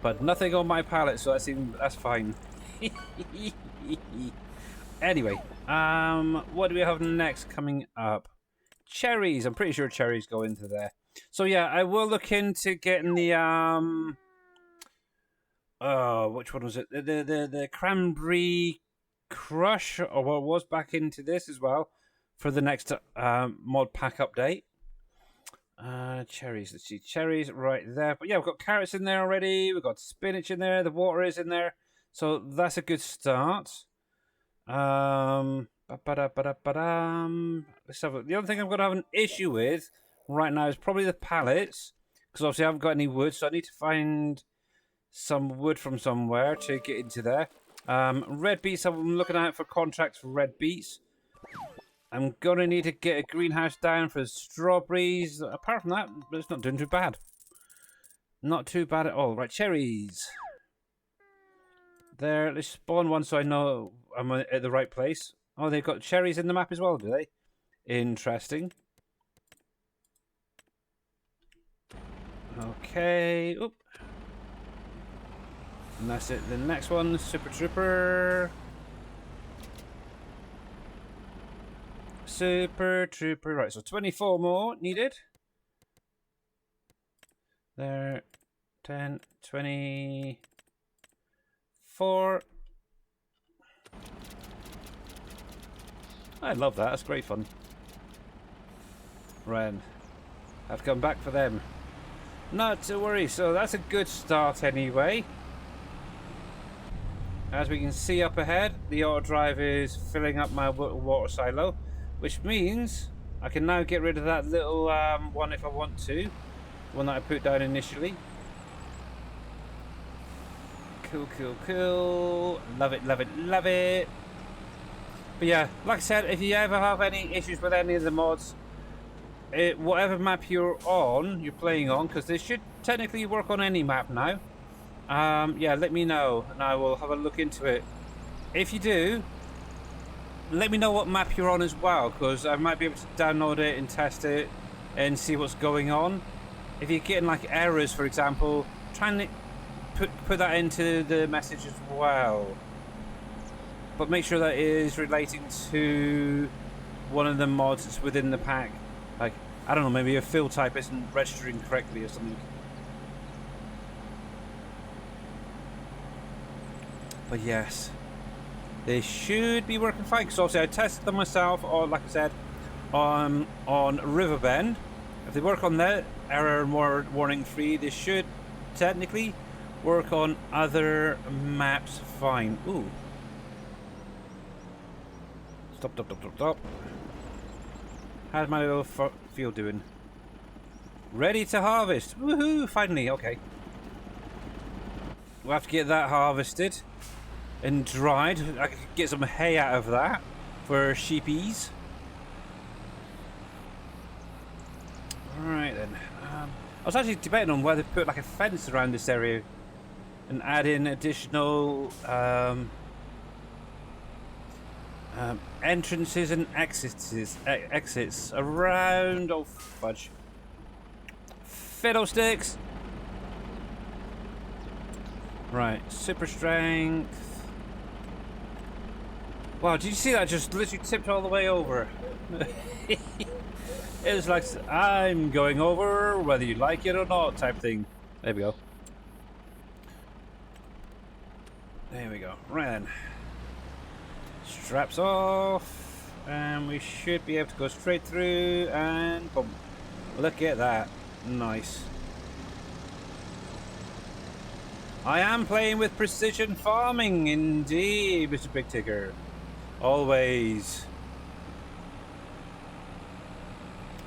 but nothing on my palette, so that's fine. Anyway, what do we have next coming up? Cherries. I'm pretty sure cherries go into there. So yeah, I will look into getting the which one was it? The cranberry crush, or what was back into this as well for the next mod pack update. Cherries. Let's see, cherries right there. But yeah, we've got carrots in there already. We've got spinach in there. The water is in there, so that's a good start. Let's have a, the other thing I'm going to have an issue with right now is probably the pallets, because obviously I haven't got any wood, so I need to find some wood from somewhere to get into there. Red beets. I'm looking out for contracts for red beets. I'm going to need to get a greenhouse down for strawberries. Apart from that, it's not doing too bad. Not too bad at all. Right, cherries. There, let's spawn one so I know I'm at the right place. Oh, they've got cherries in the map as well, do they? Interesting. Okay. Oop. And that's it. The next one, Super Trooper. Super Trooper. Right, so 24 more needed. There. 10, 24. I love that. That's great fun. Ren. I've come back for them. Not to worry. So that's a good start anyway. As we can see up ahead, the auto drive is filling up my water silo, which means I can now get rid of that little one if I want to. The one that I put down initially. Cool, cool, cool. Love it, love it, love it. But yeah, like I said, if you ever have any issues with any of the mods, whatever map you're playing on, because they should technically work on any map now. Yeah, let me know and I will have a look into it. If you do, let me know what map you're on as well, because I might be able to download it and test it and see what's going on. If you're getting like errors, for example, try and put that into the message as well. But make sure that it is relating to one of the mods that's within the pack. Like, I don't know, maybe a field type isn't registering correctly or something. But yes, they should be working fine, because obviously I tested them myself, or like I said, on Riverbend. If they work on that, error warning free, they should technically work on other maps fine. Ooh. Stop. How's my little field doing? Ready to harvest. Woohoo, finally, okay. We'll have to get that harvested and dried. I could get some hay out of that for sheepies. Alright then. I was actually debating on whether to put like a fence around this area and add in additional entrances and exits around. Oh fudge. Fiddlesticks! Right, super strength. Wow, did you see that? Just literally tipped all the way over. It was like, I'm going over whether you like it or not type thing. There we go. There we go. Right then. Straps off. And we should be able to go straight through and boom. Look at that. Nice. I am playing with precision farming, indeed, Mr. Big Tigger. Always.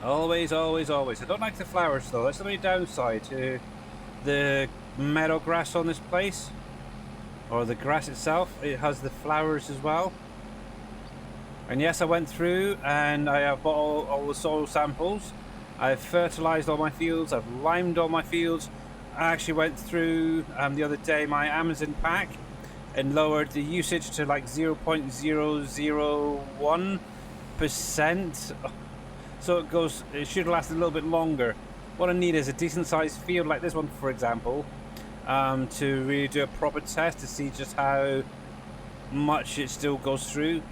Always, always, always. I don't like the flowers, though. That's the only downside to the meadow grass on this place. or the grass itself. It has the flowers as well. And yes, I went through and I have bought all the soil samples. I've fertilized all my fields. I've limed all my fields. I actually went through the other day my Amazon pack and lowered the usage to like 0.001%. So it should last a little bit longer. What I need is a decent sized field like this one, for example, to really do a proper test to see just how much it still goes through.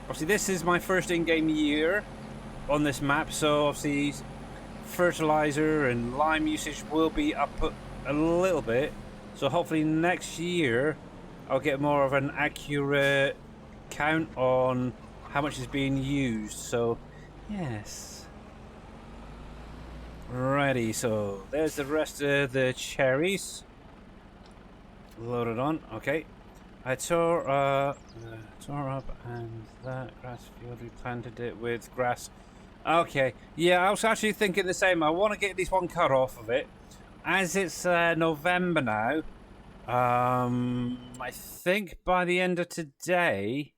Obviously, this is my first in-game year on this map, so obviously fertilizer and lime usage will be up a little bit. So hopefully next year I'll get more of an accurate count on how much is being used. So yes. Righty, so there's the rest of the cherries. Loaded on, okay. I tore up and that grass field, we planted it with grass. Okay, yeah, I was actually thinking the same. I want to get this one cut off of it. As it's November now, I think by the end of today,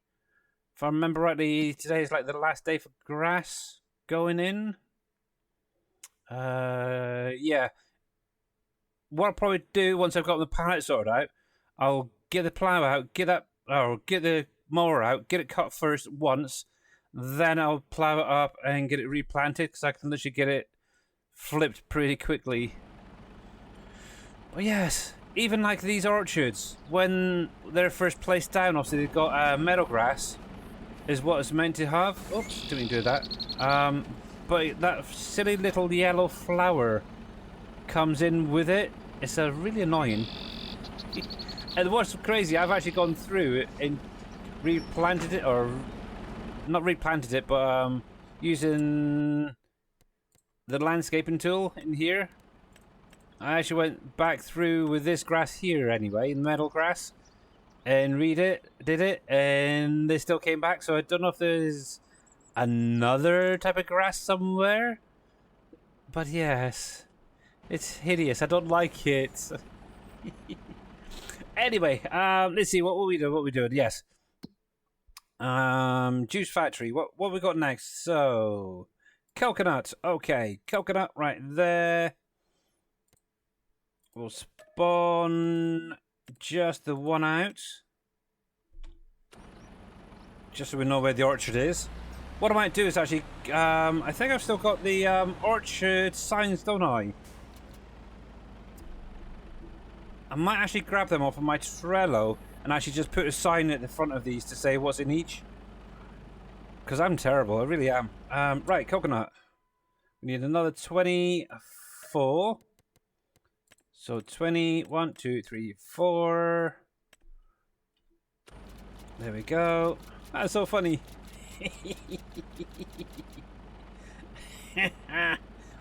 if I remember rightly, today is like the last day for grass going in. Yeah. What I'll probably do once I've got the pallet sorted out, I'll get the plow out, get the mower out, get it cut first once, then I'll plow it up and get it replanted because I can literally get it flipped pretty quickly. But yes, even like these orchards, when they're first placed down, obviously they've got meadow grass, is what it's meant to have. Oops, didn't mean to do that. But that silly little yellow flower comes in with it. It's really annoying. And what's crazy, I've actually gone through it and replanted it, or not replanted it, but using the landscaping tool in here. I actually went back through with this grass here anyway, meadow grass, and did it, and they still came back. So I don't know if there's another type of grass somewhere, but yes, it's hideous. I don't like it. Anyway, let's see what we doing. Yes, juice factory. What we got next? So coconut. Okay, coconut right there. We'll spawn just the one out, just so we know where the orchard is. What I might do is actually, I think I've still got the orchard signs, don't I? I might actually grab them off of my Trello and actually just put a sign at the front of these to say what's in each. Because I'm terrible, I really am. Right, coconut. We need another 24. So 20, 1, 2, 3, 4. There we go. That's so funny.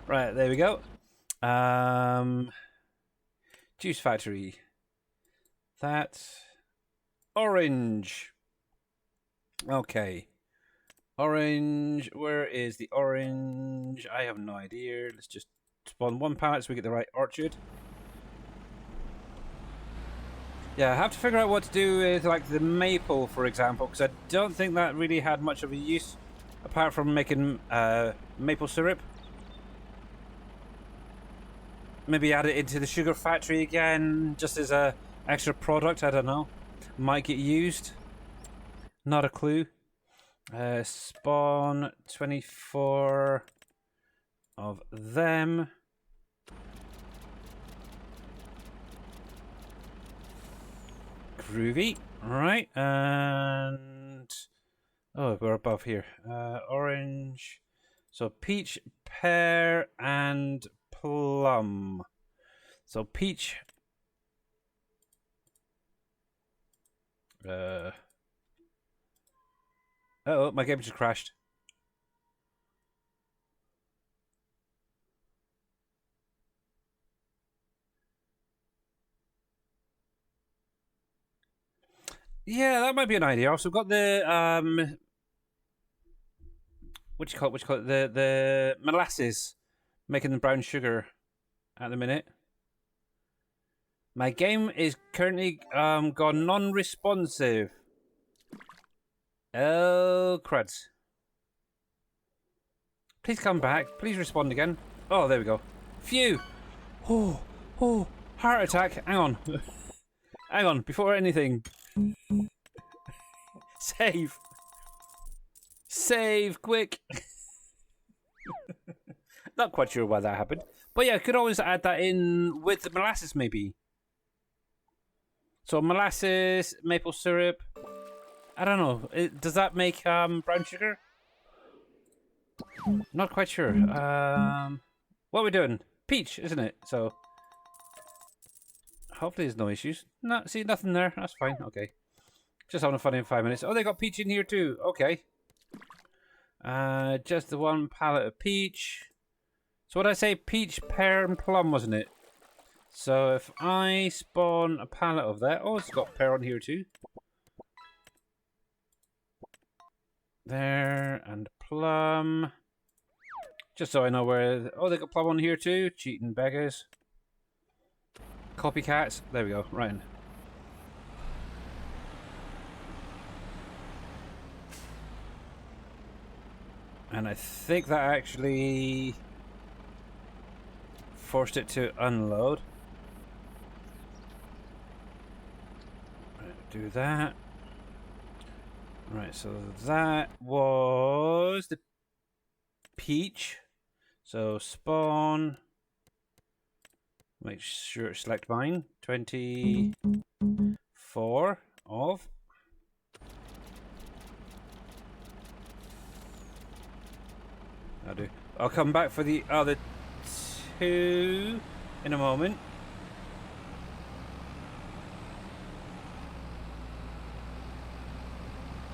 Right, there we go. Juice factory. That's orange. Okay. Orange. Where is the orange? I have no idea. Let's just spawn one pallet so we get the right orchard. Yeah, I have to figure out what to do with like the maple, for example, because I don't think that really had much of a use apart from making maple syrup. Maybe add it into the sugar factory again, just as a extra product. I don't know. Might get used. Not a clue. Spawn 24 of them. Groovy. Right, and oh, we're above here. Orange. So peach, pear, and plum. So peach. Oh, my game just crashed. Yeah, that might be an idea. Also got the what you call it? The molasses, making the brown sugar at the minute. My game is currently gone non-responsive. Oh, cruds. Please come back. Please respond again. Oh, there we go. Phew. Oh, heart attack. Hang on. Hang on, before anything. Save. Save, quick. Not quite sure why that happened. But yeah, I could always add that in with the molasses, maybe. So molasses, maple syrup. I don't know. Does that make brown sugar? Not quite sure. What are we doing? Peach, isn't it? So hopefully there's no issues. No, see, nothing there. That's fine. Okay. Just having fun in 5 minutes. Oh, they got peach in here too. Okay. Just the one pallet of peach. So what did I say? Peach, pear, and plum, wasn't it? So if I spawn a pallet of that... Oh, it's got pear on here too. There, and plum. Just so I know where... Oh, they got plum on here too. Cheating beggars. Copycats. There we go. Right in. And I think that actually forced it to unload. Right, do that. Right, so that was the peach. So spawn. Make sure to select mine. 24 of. I'll do. I'll come back for the other two in a moment.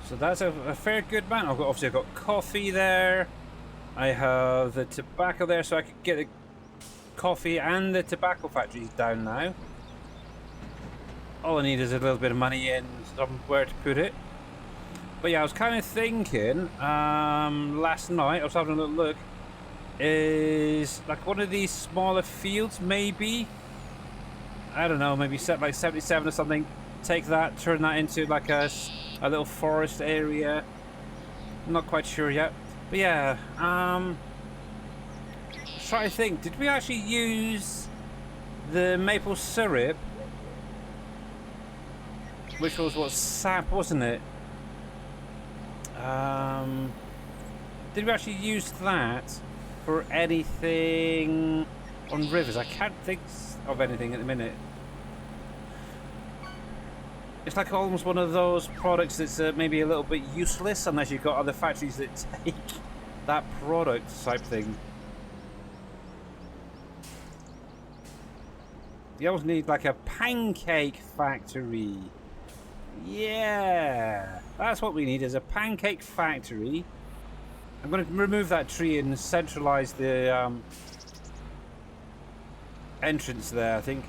So that's a fair good amount. Obviously I've got coffee there. I have the tobacco there, so I could get the coffee and the tobacco factories down now. All I need is a little bit of money and somewhere to put it. But yeah, I was kind of thinking, last night, I was having a little look, is like one of these smaller fields maybe? I don't know, maybe set like 77 or something. Take that, turn that into like a little forest area. I'm not quite sure yet. But yeah, try to think, did we actually use the maple syrup? Which was what, sap, wasn't it? Did we actually use that for anything on rivers? I can't think of anything at the minute. It's like almost one of those products that's maybe a little bit useless unless you've got other factories that take that product type thing. You always need like a pancake factory. Yeah, that's what we need, is a pancake factory. I'm going to remove that tree and centralize the entrance there, I think.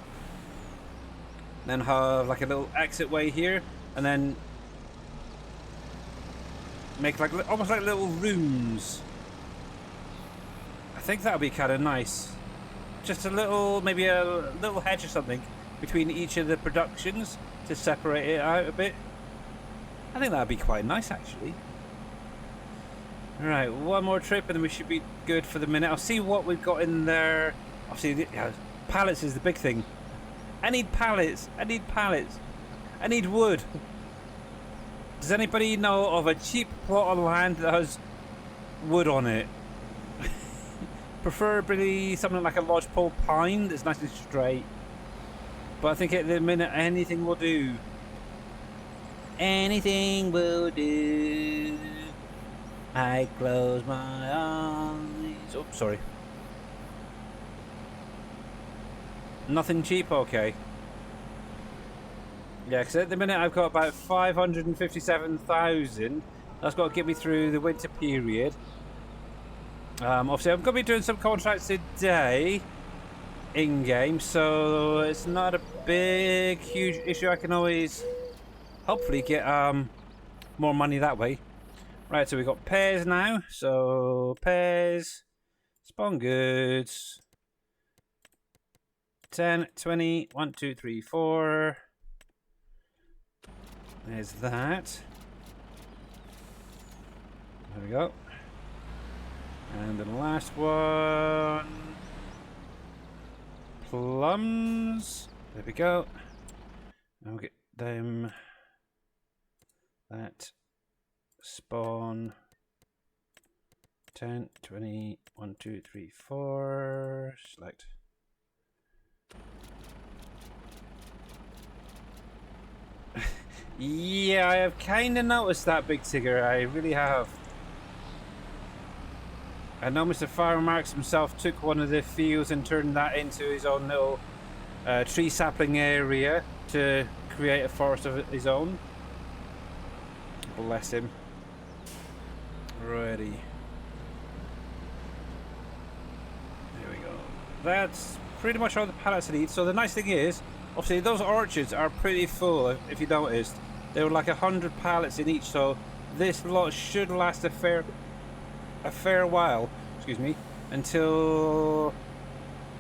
Then have like a little exit way here, and then make like almost like little rooms. I think that would be kind of nice. Just a little, maybe a little hedge or something between each of the productions to separate it out a bit. I think that would be quite nice, actually. Alright, one more trip and then we should be good for the minute. I'll see what we've got in there. Obviously, yeah, pallets is the big thing. I need pallets. I need pallets. I need wood. Does anybody know of a cheap plot of land that has wood on it? Preferably something like a lodgepole pine that's nice and straight. But I think at the minute anything will do. Anything will do. I close my eyes. Oh, sorry. Nothing cheap, okay. Yeah, because at the minute I've got about 557,000. That's got to get me through the winter period. Obviously, I'm going to be doing some contracts today in-game, so it's not a big, huge issue. I can always, hopefully, get more money that way. Right, so we've got pears now. So, pears, spawn goods, 10, 20, 1, 2, 3, 4. There's that. There we go. And the last one. Plums. There we go. I'll get them. That. Spawn. 10, 20, 1, 2, 3, 4. Select. Yeah, I have kind of noticed that, Big Tigger. I really have. I know Mr. Firemarks himself took one of the fields and turned that into his own little tree sapling area to create a forest of his own. Bless him. Ready. There we go. That's pretty much all the pallets I need. So the nice thing is, obviously those orchards are pretty full, if you noticed. There were like 100 pallets in each, so this lot should last a fair while, excuse me, until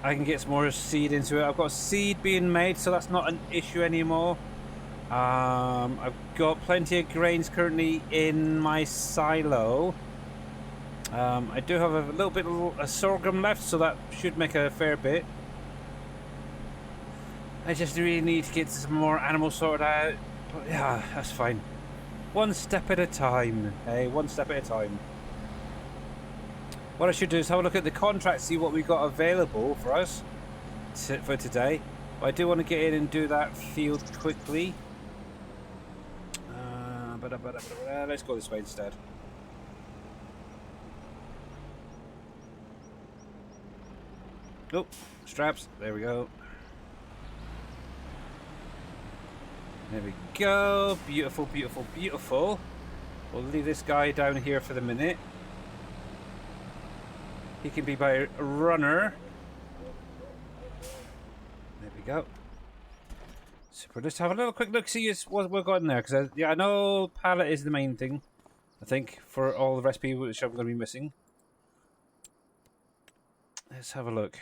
I can get some more seed into it. I've got seed being made, so that's not an issue anymore. I've got plenty of grains currently in my silo. I do have a little bit of sorghum left, so that should make a fair bit. I just really need to get some more animals sorted out. But yeah, that's fine. One step at a time. Hey, one step at a time. What I should do is have a look at the contract, see what we've got available for us for today. But I do want to get in and do that field quickly. Let's go this way instead. Oh, straps. There we go. There we go. Beautiful, beautiful, beautiful. We'll leave this guy down here for the minute. He can be by runner. There we go. Super. Let's have a little quick look, see what we've got in there. Because yeah, I know pallet is the main thing, I think, for all the recipe which I'm going to be missing. Let's have a look.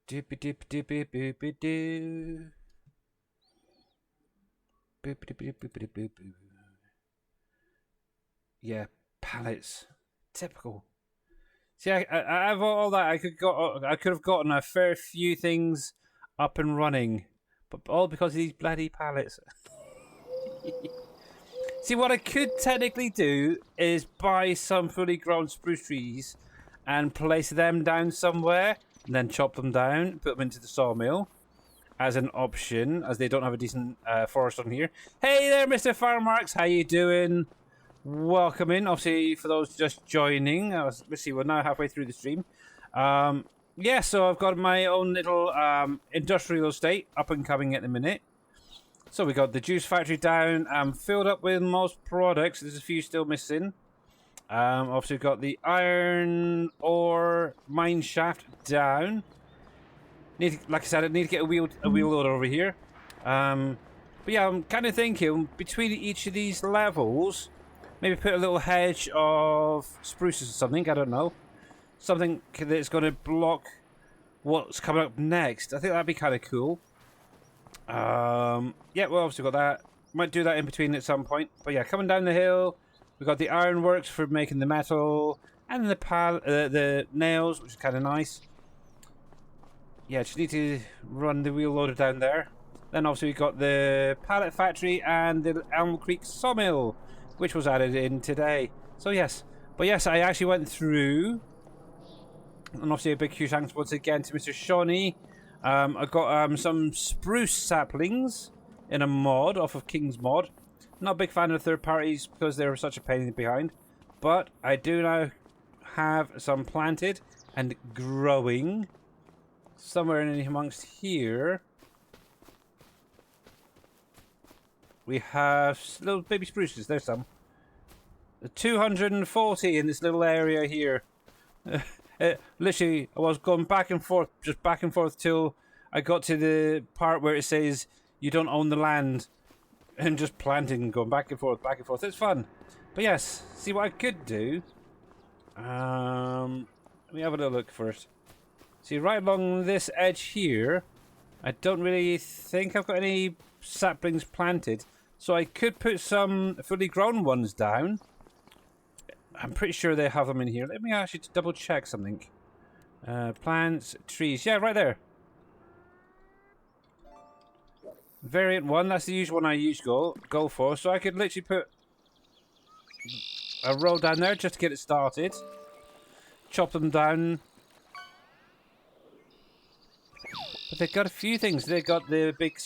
Doopy doop doopy boopy doo. Boopy doopy doopy boop. Yeah, pallets. Typical. See, I have all that. I could have gotten a fair few things up and running, but all because of these bloody pallets. See, what I could technically do is buy some fully grown spruce trees and place them down somewhere, and then chop them down, put them into the sawmill as an option, as they don't have a decent forest on here. Hey there, Mr. Firemarks, how you doing? Welcome in. Obviously, for those just joining, let's see, we're now halfway through the stream. Yeah, so I've got my own little industrial estate up and coming at the minute. So we got the juice factory down, filled up with most products. There's a few still missing. Obviously, we've got the iron ore mine shaft down. Like I said, I need to get a wheel loader over here. But yeah, I'm kind of thinking between each of these levels, maybe put a little hedge of spruces or something. I don't know. Something that's going to block what's coming up next. I think that'd be kind of cool. Yeah, well, obviously got that. Might do that in between at some point. But yeah, coming down the hill, we've got the ironworks for making the metal, and the nails, which is kind of nice. Yeah, just need to run the wheel loader down there. Then obviously we've got the pallet factory and the Elm Creek sawmill, which was added in today. So yes, but yes, I actually went through. And obviously a big huge thanks once again to Mr. Shawnee. I got some spruce saplings in a mod off of King's Mod. Not a big fan of third parties because they were such a pain in the behind. But I do now have some planted and growing somewhere in amongst here. We have little baby spruces. There's some. 240 in this little area here. Literally, I was going back and forth, just back and forth till I got to the part where it says you don't own the land, and just planting, going back and forth, back and forth. It's fun. But yes, see what I could do. Let me have a little look first. See, right along this edge here, I don't really think I've got any saplings planted. So I could put some fully grown ones down. I'm pretty sure they have them in here. Let me actually double check something. Plants, trees. Yeah, right there. Variant 1, that's the usual one I usually go for. So I could literally put a row down there just to get it started. Chop them down. But they've got a few things. They've got the big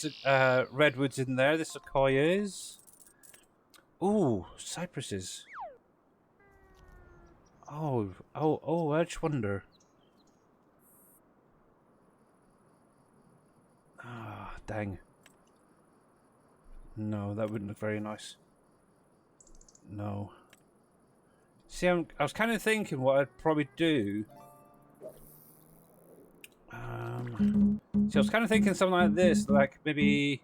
redwoods in there, the sequoias. Ooh, cypresses. Oh, I just wonder. Ah, dang. No, that wouldn't look very nice. No. See, I was kind of thinking what I'd probably do. See, I was kind of thinking something like this, like maybe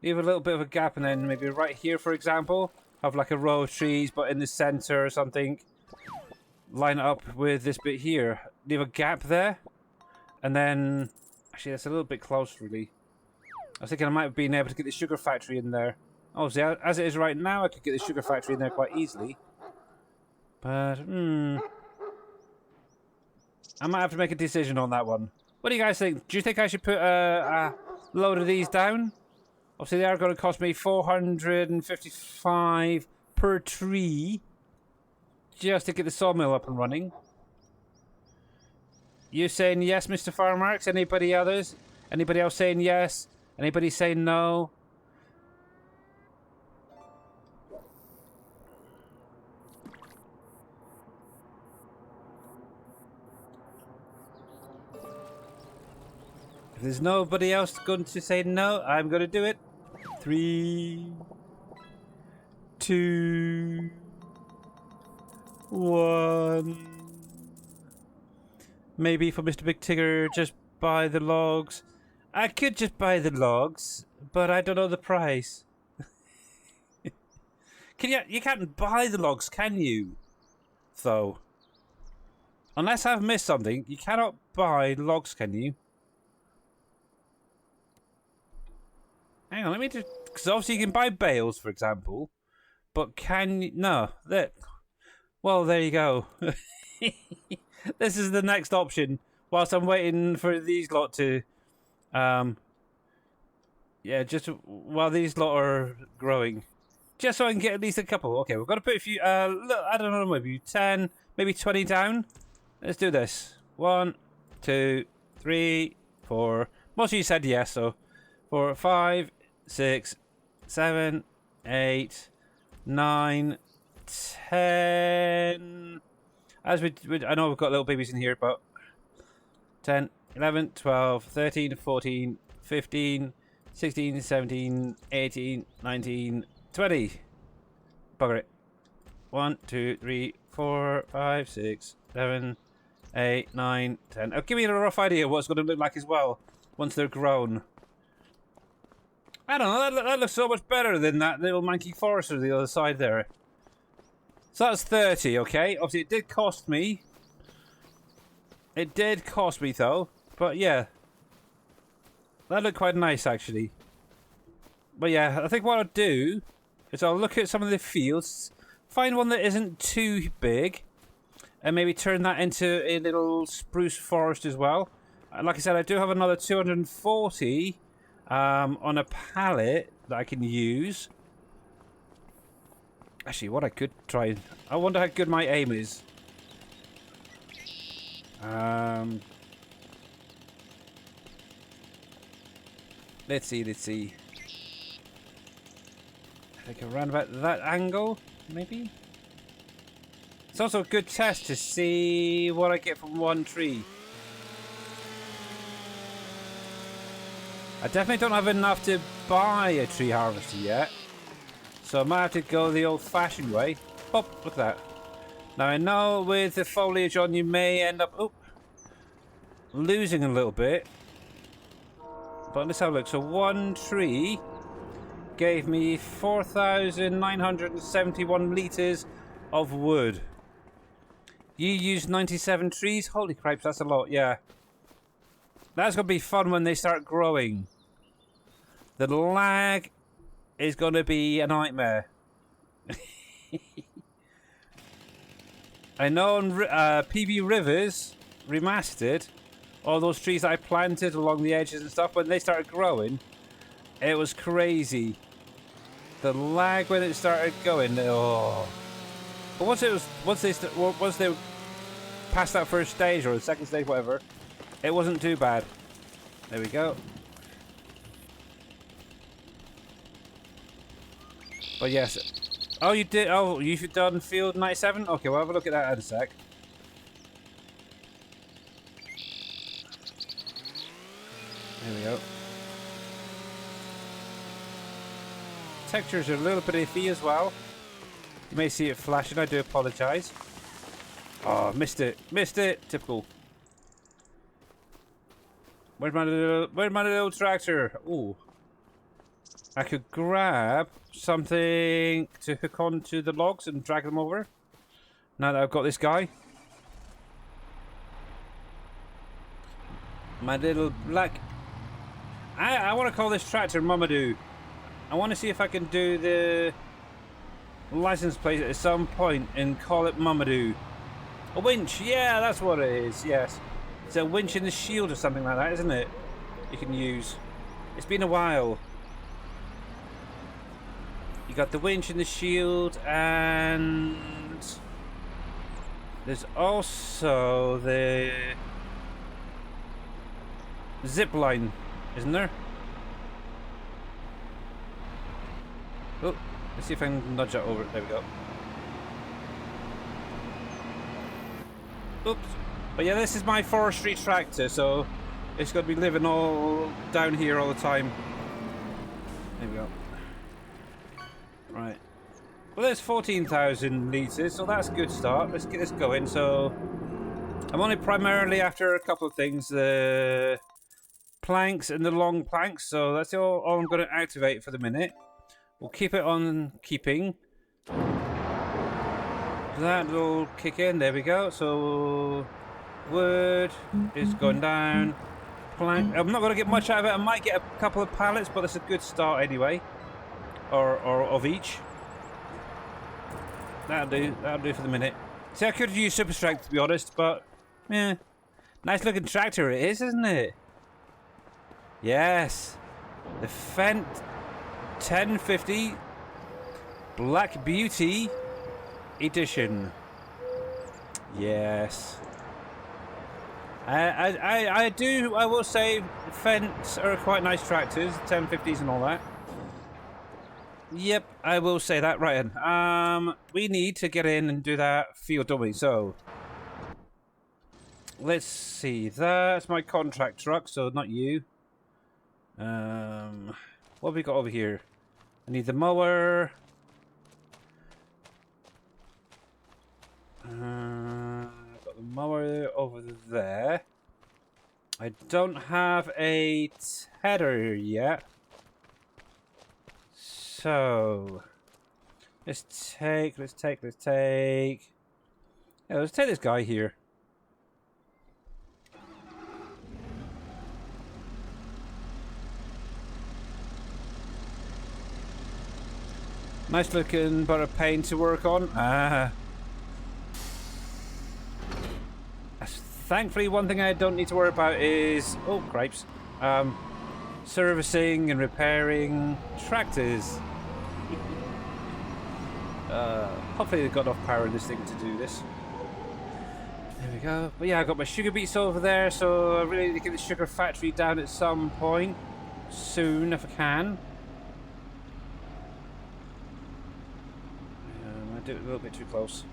leave a little bit of a gap, and then maybe right here, for example, have like a row of trees, but in the center or something. Line it up with this bit here. Leave a gap there, and then actually that's a little bit close, really. I was thinking I might have been able to get the sugar factory in there. Obviously, as it is right now, I could get the sugar factory in there quite easily. But, I might have to make a decision on that one. What do you guys think? Do you think I should put a load of these down? Obviously, they are going to cost me 455 per tree. Just to get the sawmill up and running. You saying yes, Mr. Farmarks? Anybody others? Anybody else saying yes? Anybody saying no? If there's nobody else going to say no, I'm going to do it. 3, 2, 1. Maybe for Mr. Big Tigger, just buy the logs. I could just buy the logs, but I don't know the price. You can't buy the logs, can you? Though. Unless I've missed something, you cannot buy logs, can you? Hang on, let me just... Because obviously you can buy bales, for example. But can you... No. Well, there you go. This is the next option. Whilst I'm waiting for these lot to... yeah, just while these lot are growing. Just so I can get at least a couple. Okay, we've got to put a few... look, I don't know, maybe 10, maybe 20 down. Let's do this. 1, 2, 3, 4. Most of you said yes, so... 4, 5, 6, 7, 8, 9, 10. As I know we've got little babies in here, but 10, 11, 12, 13, 14, 15, 16, 17, 18, 19, 20. Bugger it. 1, 2, 3, 4, 5, 6, 7, 8, 9, 10. Oh, give me a rough idea of what it's going to look like as well once they're grown. I don't know, that looks so much better than that little manky forest on the other side there. So that's 30, okay? Obviously it did cost me. It did cost me though. But yeah. That looked quite nice actually. But yeah, I think what I'll do is I'll look at some of the fields. Find one that isn't too big. And maybe turn that into a little spruce forest as well. Like I said, I do have another 240 on a pallet that I can use. Actually, what I could try... I wonder how good my aim is. Let's see. I think around about that angle, maybe? It's also a good test to see what I get from one tree. I definitely don't have enough to buy a tree harvester yet. So I might have to go the old-fashioned way. Oh, look at that. Now I know with the foliage on you may end up losing a little bit. But let's have a look. So one tree gave me 4,971 litres of wood. You used 97 trees? Holy cripes, that's a lot, yeah. That's going to be fun when they start growing. The lag is going to be a nightmare. I know on PB Rivers Remastered, all those trees that I planted along the edges and stuff, when they started growing, it was crazy. The lag when it started going, oh. But once they past that first stage or the second stage, whatever, it wasn't too bad. There we go. But yes. Oh, you did. Oh, you've done field 97. Okay, we'll have a look at that in a sec. There we go. Textures are a little bit iffy as well. You may see it flashing. I do apologise. Oh, missed it. Missed it. Typical. Where's my little tractor? Ooh. I could grab something to hook onto the logs and drag them over. Now that I've got this guy. My little black... I want to call this tractor Mamadou. I want to see if I can do the license plate at some point and call it Mamadou. A winch, yeah, that's what it is, yes. It's a winch in the shield or something like that, isn't it? You can use. It's been a while. You got the winch in the shield, and there's also the zip line, isn't there? Oh, let's see if I can nudge that over. There we go. Oops. But yeah, this is my forestry tractor, so it's got to be living all down here all the time. There we go. Right. Well, there's 14,000 litres, so that's a good start. Let's get this going. So I'm only primarily after a couple of things. The planks and the long planks, so that's all I'm going to activate for the minute. We'll keep it on keeping. That will kick in. There we go. So wood is going down. Plank. I'm not going to get much out of it. I might get a couple of pallets, but that's a good start anyway. Or of each. That'll do. That'll do for the minute. See, I could use super strength to be honest, but yeah, nice looking tractor it is, isn't it? Yes, the Fendt 1050 Black Beauty Edition. Yes. I will say Fendts are quite nice tractors, 1050s and all that. Yep, I will say that, Ryan. We need to get in and do that field, don't we? So let's see. That's my contract truck, so not you. What have we got over here? I need the mower. I've got the mower over there. I don't have a tedder yet. So let's take. Yeah, let's take this guy here. Nice looking bit of paint to work on. Thankfully, one thing I don't need to worry about is cripes. Servicing and repairing tractors. Hopefully they've got enough power in this thing to do this. There we go. But yeah, I got my sugar beets over there, so I really need to get the sugar factory down at some point soon if I can. I do it a little bit too close.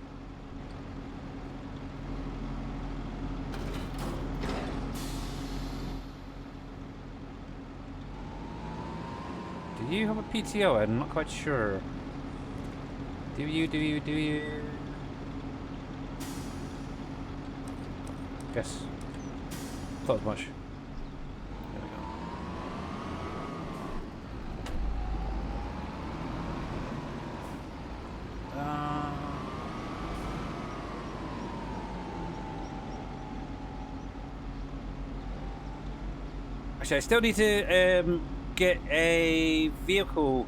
Do you have a PTO? I'm not quite sure. Do you? Guess. Thought as much. There we go. Actually, I still need to get a vehicle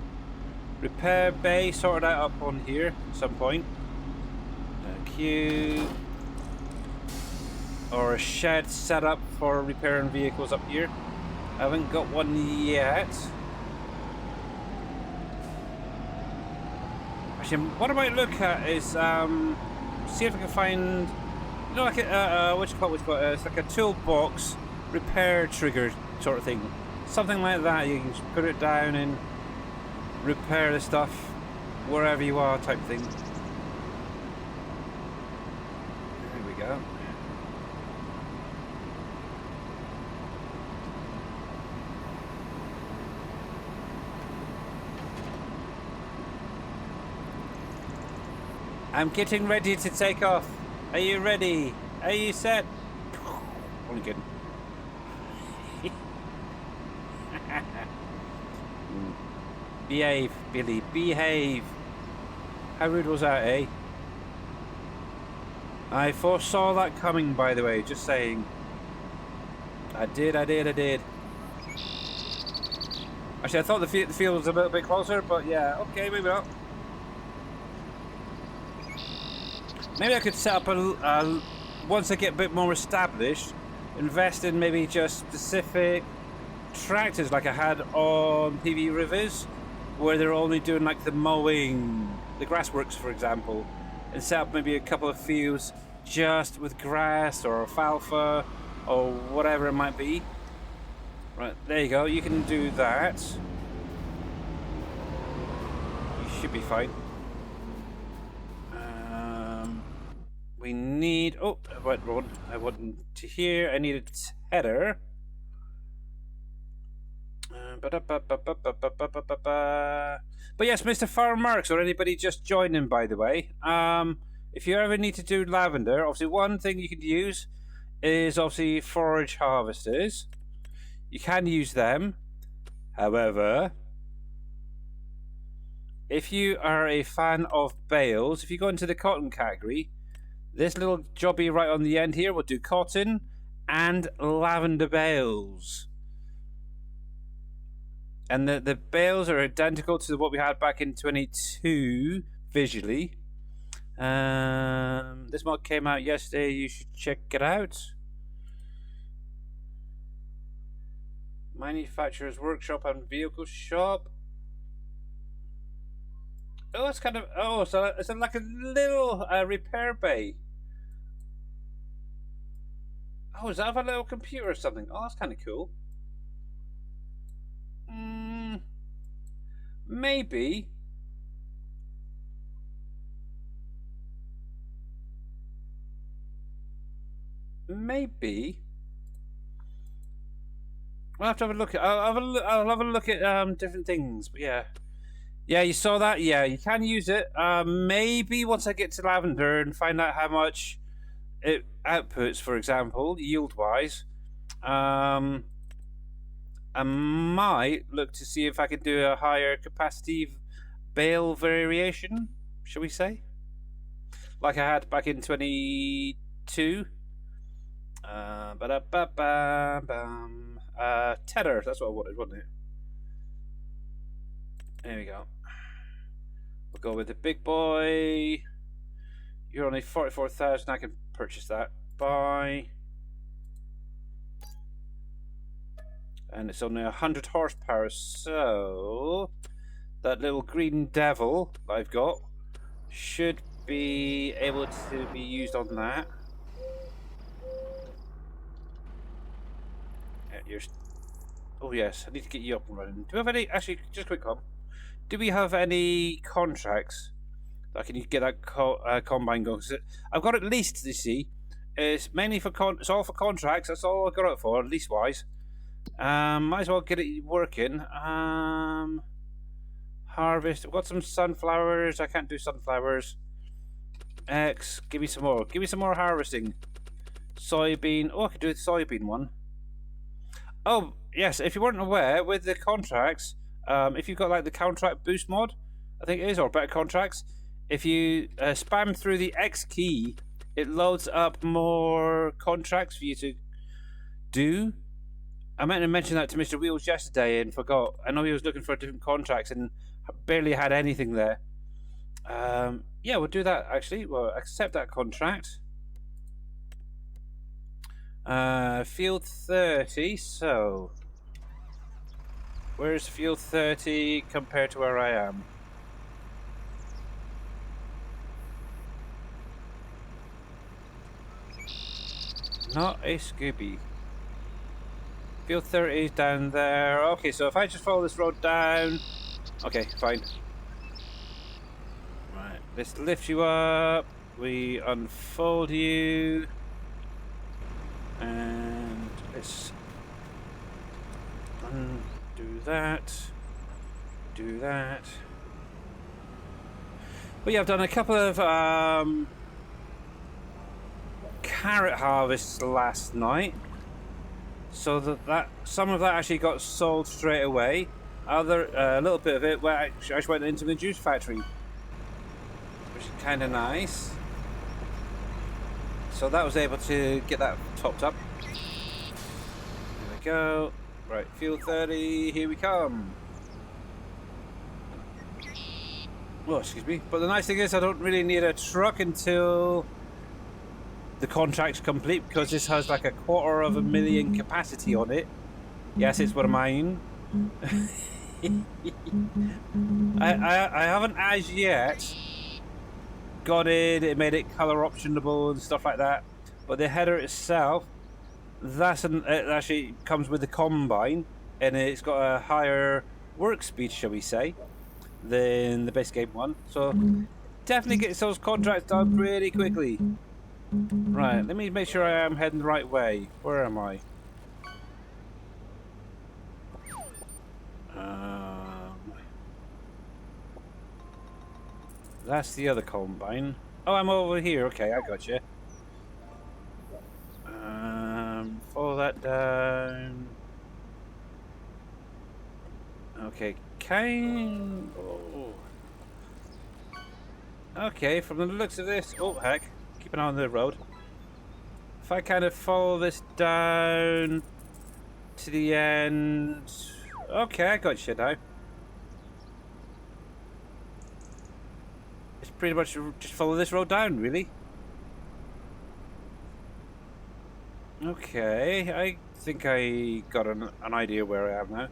repair bay sorted out up on here at some point. Queue. Or a shed set up for repairing vehicles up here. I haven't got one yet. Actually, what I might look at is see if I can find, you know, like a what you call it? It's like a toolbox repair trigger sort of thing, something like that. You can just put it down and repair the stuff wherever you are, type thing. There we go. I'm getting ready to take off. Are you ready? Are you set? Only kidding. Behave, Billy, behave. How rude was that, eh? I foresaw that coming, by the way, just saying. I did. Actually, I thought the field was a little bit closer, but yeah, okay, maybe not. Maybe I could set up a once I get a bit more established, invest in maybe just specific tractors like I had on PV Rivers, where they're only doing like the mowing, the grass works, for example, and set up maybe a couple of fields just with grass or alfalfa or whatever it might be. Right, there you go. You can do that. You should be fine. We need... Oh, I went wrong. I went to here. I need a header. But yes, Mr. Farm Marks, or anybody just joining, by the way. If you ever need to do lavender, obviously one thing you can use is obviously forage harvesters. You can use them. However, if you are a fan of bales, if you go into the cotton category, this little jobby right on the end here will do cotton and lavender bales. And the bales are identical to what we had back in 22 visually. This mod came out yesterday. You should check it out. Manufacturer's workshop and vehicle shop. Oh, it's kind of... Oh, so it's like a little repair bay. Oh, is that a little computer or something? Oh, that's kind of cool. Maybe. I'll have to have a look at. I'll have a look at different things. But yeah, you saw that. Yeah, you can use it. Maybe once I get to lavender and find out how much it outputs, for example, yield-wise, I might look to see if I can do a higher capacity bale variation, shall we say, like I had back in 22. Tether, that's what I wanted, wasn't it? There we go. We'll go with the big boy. You're only 44,000. I can purchase that. Buy. And it's only 100 horsepower, so that little green devil I've got should be able to be used on that. Oh yes, I need to get you up and running. Do we have any? Actually, just a quick comment. Do we have any contracts that I can get that combine going? I've got at least, you see, it's mainly for it's all for contracts. That's all I got it for, lease wise. Might as well get it working. Harvest. I've got some sunflowers. I can't do sunflowers. X. Give me some more. Give me some more harvesting. Soybean. Oh, I could do the soybean one. Oh, yes, if you weren't aware, with the contracts, if you've got like the contract boost mod, I think it is, or better contracts, if you spam through the X key, it loads up more contracts for you to do. I meant to mention that to Mr. Wheels yesterday and forgot. I know he was looking for different contracts and barely had anything there. Yeah, we'll do that actually. We'll accept that contract. Field 30, so where's field 30 compared to where I am? Not a Scooby. Field 30 is down there. Okay, so if I just follow this road down... Okay, fine. Right, let's lift you up. We unfold you. And let's undo that. Do that. But yeah, I've done a couple of carrot harvests last night. So that some of that actually got sold straight away. A little bit of it actually went into the juice factory, which is kind of nice. So that was able to get that topped up. There we go. Right, field 30, here we come. Oh, excuse me. But the nice thing is I don't really need a truck until the contract's complete, because this has like 250,000 capacity on it. Yes, it's one of mine. I haven't as yet got it made it color optionable and stuff like that, but the header itself, it actually comes with the combine, and it's got a higher work speed, shall we say, than the base game one, so definitely gets those contracts done pretty quickly. Right, let me make sure I am heading the right way. Where am I? That's the other combine. Oh, I'm over here. Okay, I got you. Follow that down. Okay, oh. Okay, from the looks of this... Oh, heck. Keep an eye on the road. If I kind of follow this down to the end... Okay, I got you now. It's pretty much just follow this road down, really. Okay, I think I got an idea where I am now.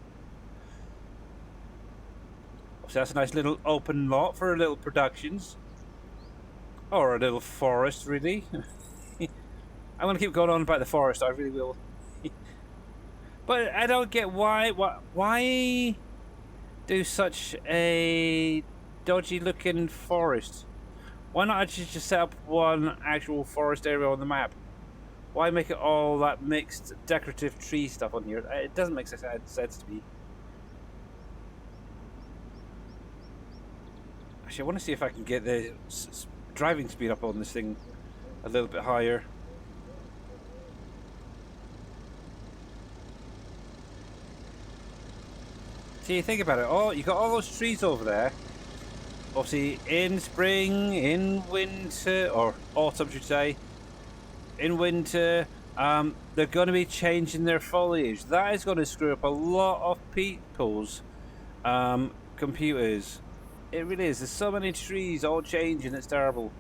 So that's a nice little open lot for little productions. Or a little forest, really. I'm going to keep going on about the forest, I really will. But I don't get why do such a dodgy looking forest? Why not actually just set up one actual forest area on the map? Why make it all that mixed decorative tree stuff on here? It doesn't make sense to me. Actually, I want to see if I can get the driving speed up on this thing a little bit higher. See, think about it. Oh, you got all those trees over there. Obviously, in spring, in winter, or autumn, should say. In winter, they're going to be changing their foliage. That is going to screw up a lot of people's computers. It really is. There's so many trees all changing. It's terrible.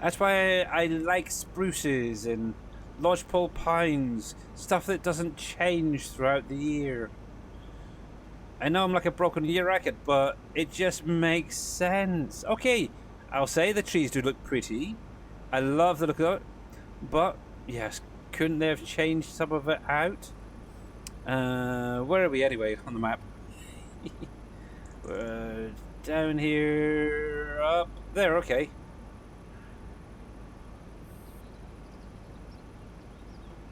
That's why I like spruces and lodgepole pines, stuff that doesn't change throughout the year. I know I'm like a broken year record, but it just makes sense. Okay, I'll say the trees do look pretty. I love the look of it, but yes, couldn't they have changed some of it out? Where are we anyway on the map? Down here, up there. Okay.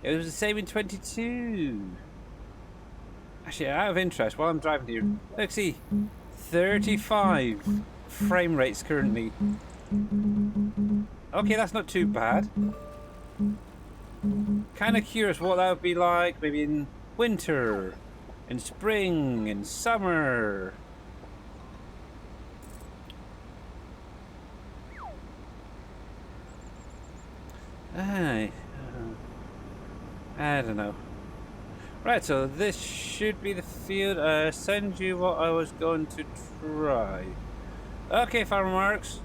It was the same in 22. Actually, out of interest, while I'm driving here, let's see, 35 frame rates currently. Okay, that's not too bad. Kind of curious what that would be like maybe in winter, in spring, in summer. I don't know. Right, so this should be the field. Send you what I was going to try. Okay, Farmer Marks.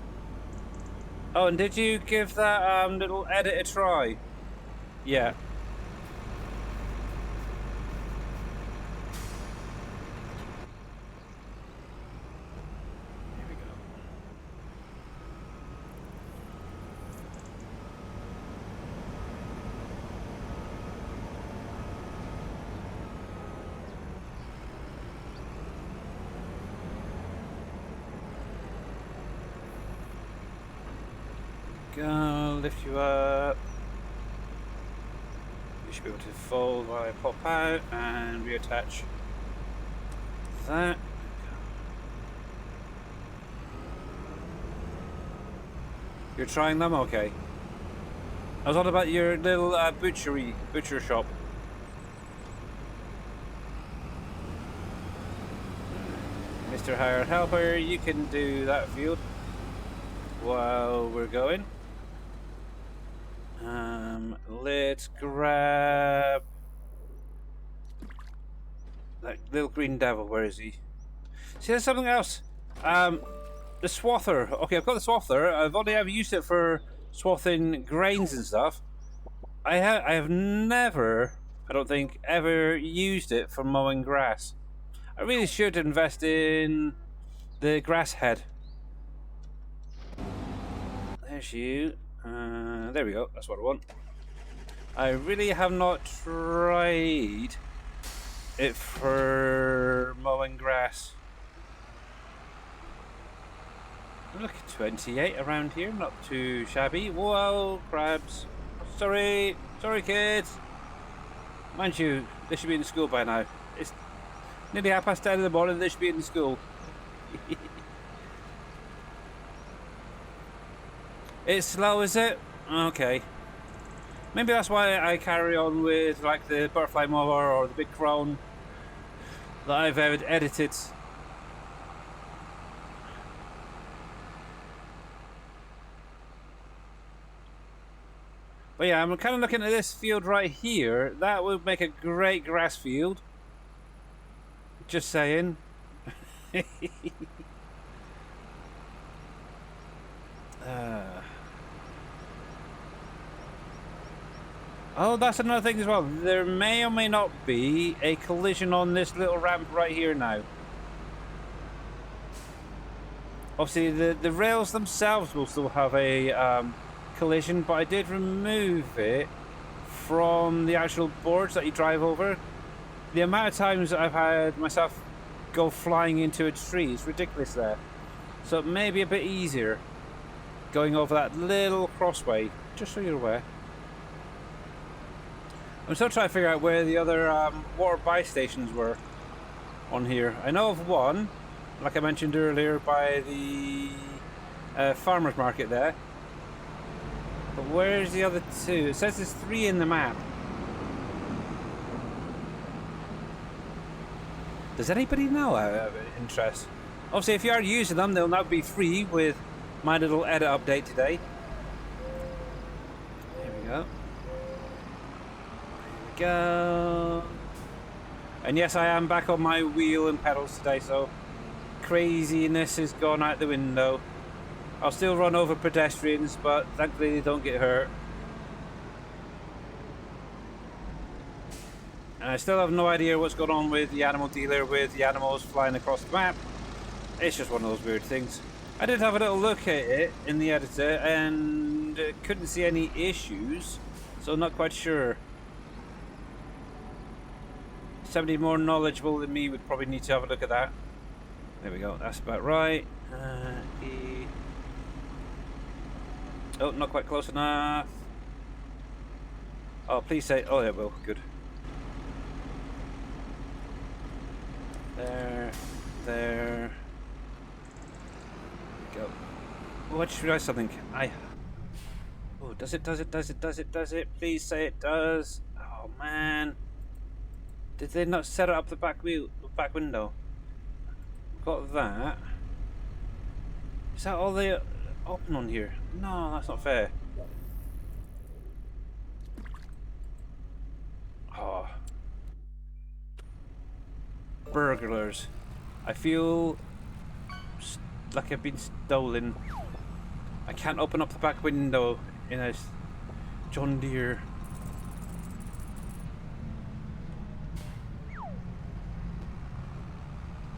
Oh, and did you give that little edit a try? Yeah. Here we go. Go, lift you up. You should be able to fold while I pop out and reattach that. You're trying them? Okay. I was on about your little butcher shop. Mr. Hired Helper, you can do that field while we're going. Let's grab that little green devil. Where is he? See, there's something else. The swather. Okay, I've got the swather. I've only ever used it for swathing grains and stuff. I have never, I don't think, ever used it for mowing grass. I really should invest in the grass head. There's you. There we go. That's what I want. I really have not tried it for mowing grass. Look, 28 around here. Not too shabby. Whoa, crabs. Sorry, kids. Mind you, they should be in school by now. It's nearly 10:30 in the morning. They should be in school. It's slow, is it? Okay. Maybe that's why I carry on with like the butterfly mower or the big crone that I've edited. But yeah, I'm kind of looking at this field right here. That would make a great grass field. Just saying. Oh, that's another thing as well. There may or may not be a collision on this little ramp right here now. Obviously, the rails themselves will still have a collision, but I did remove it from the actual boards that you drive over. The amount of times that I've had myself go flying into a tree is ridiculous there. So it may be a bit easier going over that little crossway, just so you're aware. I'm still trying to figure out where the other water buy stations were on here. I know of one, like I mentioned earlier, by the farmer's market there. But where's the other two? It says there's 3 in the map. Does anybody know out of interest? Obviously, if you are using them, they'll now be free with my little edit update today. There we go. Go. And yes, I am back on my wheel and pedals today, so craziness has gone out the window. I'll still run over pedestrians, but thankfully they don't get hurt. And I still have no idea what's going on with the animal dealer with the animals flying across the map. It's just one of those weird things. I did have a little look at it in the editor and couldn't see any issues, so I'm not quite sure. Somebody more knowledgeable than me would probably need to have a look at that. There we go, that's about right. Oh, not quite close enough. Oh, please say, oh, it will, good. There. Go. Oh, I just realized something. Oh, does it? Please say it does. Oh, man. Did they not set it up the back window? Got that. Is that all they open on here? No, that's not fair. burglars. I feel like I've been stolen. I can't open up the back window in a John Deere.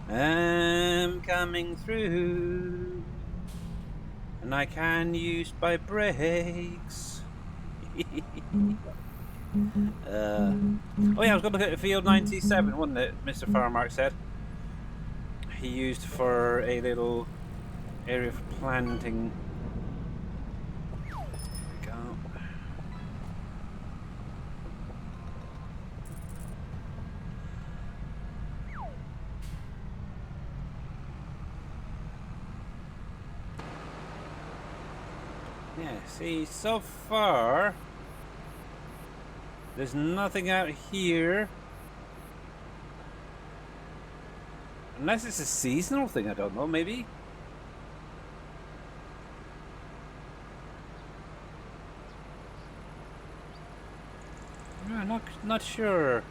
I'm coming through, and I can use my brakes. Oh yeah, I was going to look at the field 97, wasn't it? Mr. Farmark said he used for a little area for planting. Go. Yeah, see, so far there's nothing out here. Unless it's a seasonal thing, I don't know, maybe. No, not sure.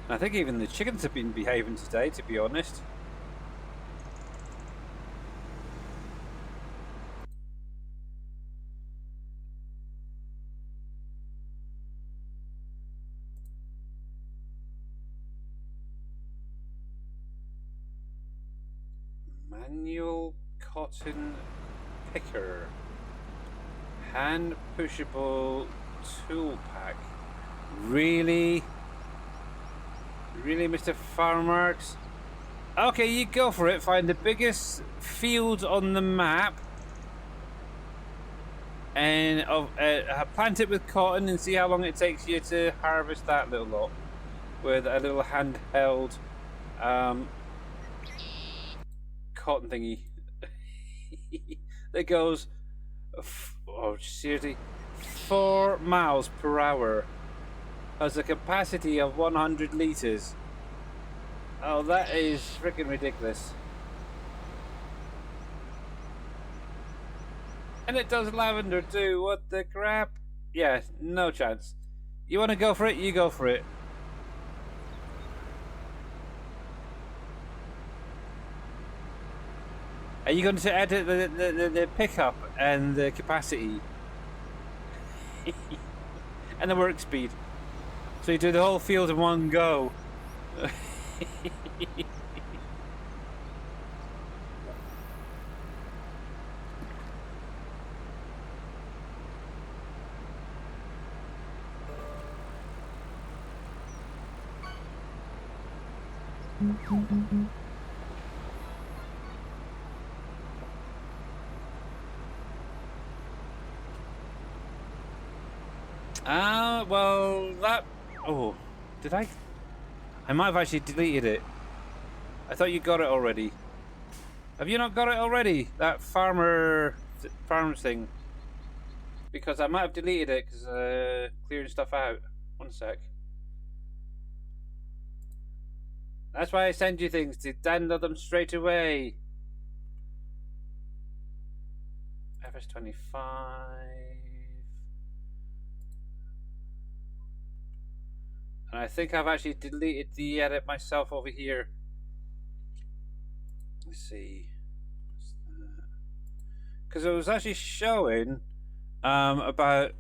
I think even the chickens have been behaving today, to be honest. Manual cotton picker. Hand pushable tool pack. Really? Really, Mr. Farmarks? Okay, you go for it. Find the biggest field on the map and plant it with cotton and see how long it takes you to harvest that little lot with a little handheld cotton thingy that goes, oh seriously, 4 miles per hour. Has a capacity of 100 litres. Oh, that is freaking ridiculous. And it does lavender too. What the crap? Yeah, no chance. You want to go for it? You go for it. Are you going to edit the pickup and the capacity? And the work speed? So you do the whole field in one go. Well, that... Oh, did I? I might have actually deleted it. I thought you got it already. Have you not got it already? That farmer thing? Because I might have deleted it because clearing stuff out. One sec. That's why I send you things, to download them straight away. FS25. And I think I've actually deleted the edit myself over here. Let's see. Because it was actually showing about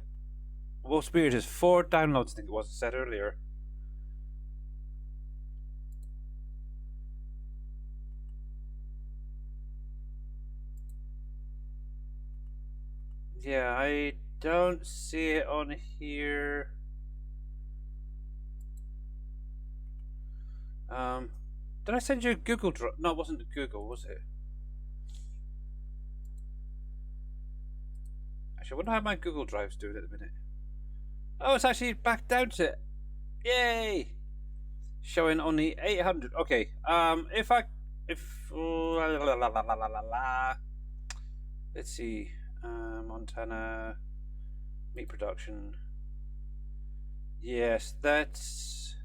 Wolf Spirit is 4 downloads, I think it was said earlier. Yeah, I don't see it on here. Did I send you a Google Drive? No, it wasn't a Google, was it? Actually, I wonder how my Google Drive's doing at the minute. Oh, it's actually back down to it. Yay! Showing only 800. Okay. Let's see. Montana meat production. Yes, that's.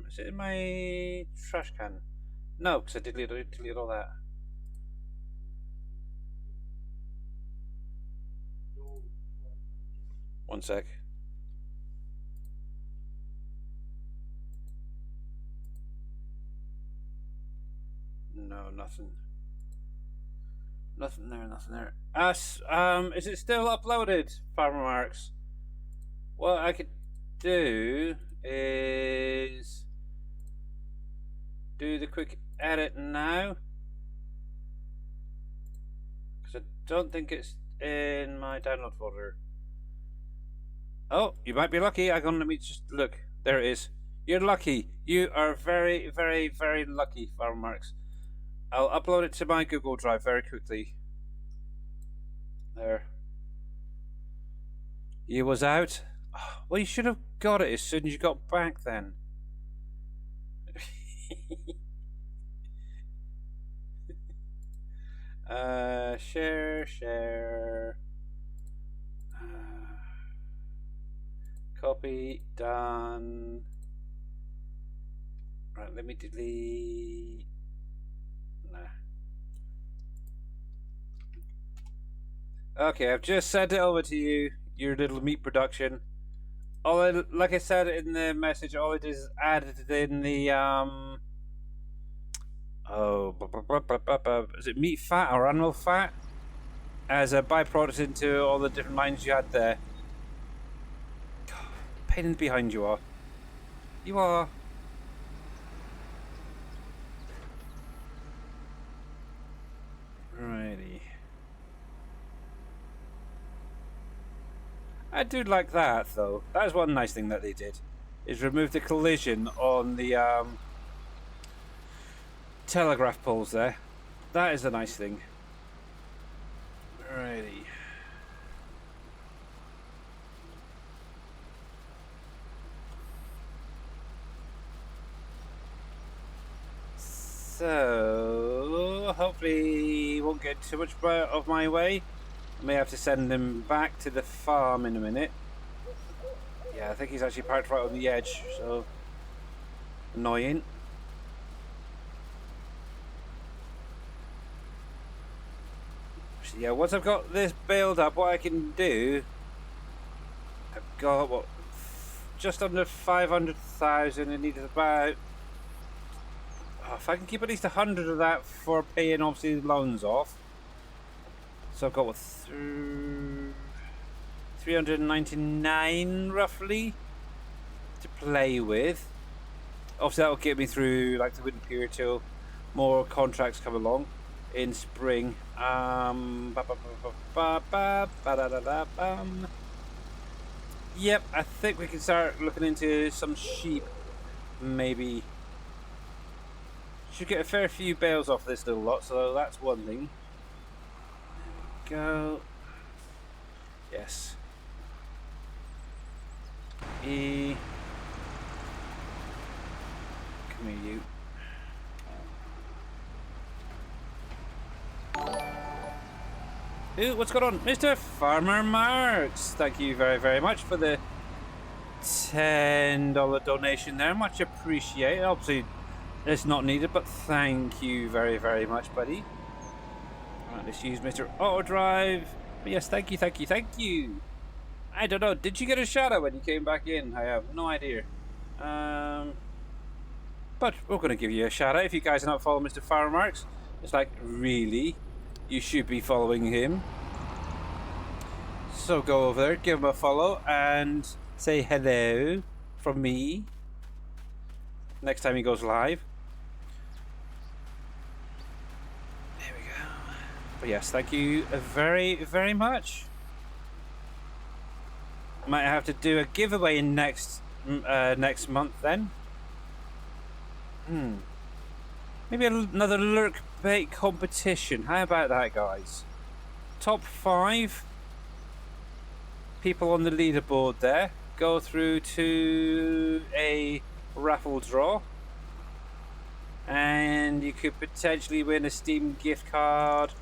Is it in my trash can? No, because I deleted all that. 1 sec. No, nothing. Nothing there, nothing there. Is it still uploaded, Farmer Marks? What I could do is do the quick edit now. Because I don't think it's in my download folder. Oh, you might be lucky. Let me just look. There it is. You're lucky. You are very, very, very lucky, Farmer Marks. I'll upload it to my Google Drive very quickly. There. You was out? Oh, well, you should have got it as soon as you got back then. Share. Copy, done. Right, let me delete. Nah. Okay, I've just sent it over to you, your little meat production. Like I said in the message, all it is added in the is it meat fat or animal fat as a byproduct into all the different lines you had there. Pain in the behind you are. You are. Righty. I do like that though. That is one nice thing that they did, is remove the collision on the telegraph poles there. That is a nice thing. Righty. So hopefully he won't get too much of my way. I may have to send him back to the farm in a minute. Yeah, I think he's actually parked right on the edge, so annoying. So yeah, once I've got this build up, what I can do, I've got what, just under 500,000. I needed about, if I can keep at least 100 of that for paying obviously the loans off. So I've got what, 399 roughly to play with. Obviously that will get me through like the winter period till more contracts come along in spring. Yep, I think we can start looking into some sheep maybe. Should get a fair few bales off this little lot, so that's one thing. Go. Yes. E. Come here, you. Ooh, what's going on? Mr. Farmer Marks, thank you very, very much for the $10 donation there. Much appreciated. Obviously, it's not needed, but thank you very, very much, buddy. Right, let's use Mr. Auto Drive. But yes, thank you, thank you, thank you. I don't know, did you get a shout out when you came back in? I have no idea. But we're going to give you a shout out if you guys are not following Mr. Farmer Marks. It's like, really? You should be following him. So go over there, give him a follow, and say hello from me next time he goes live. There we go. But yes, thank you very, very much. Might have to do a giveaway in next month then. Maybe another lurk bait competition. How about that, guys? Top 5 people on the leaderboard there go through to a raffle draw, and you could potentially win a Steam gift card,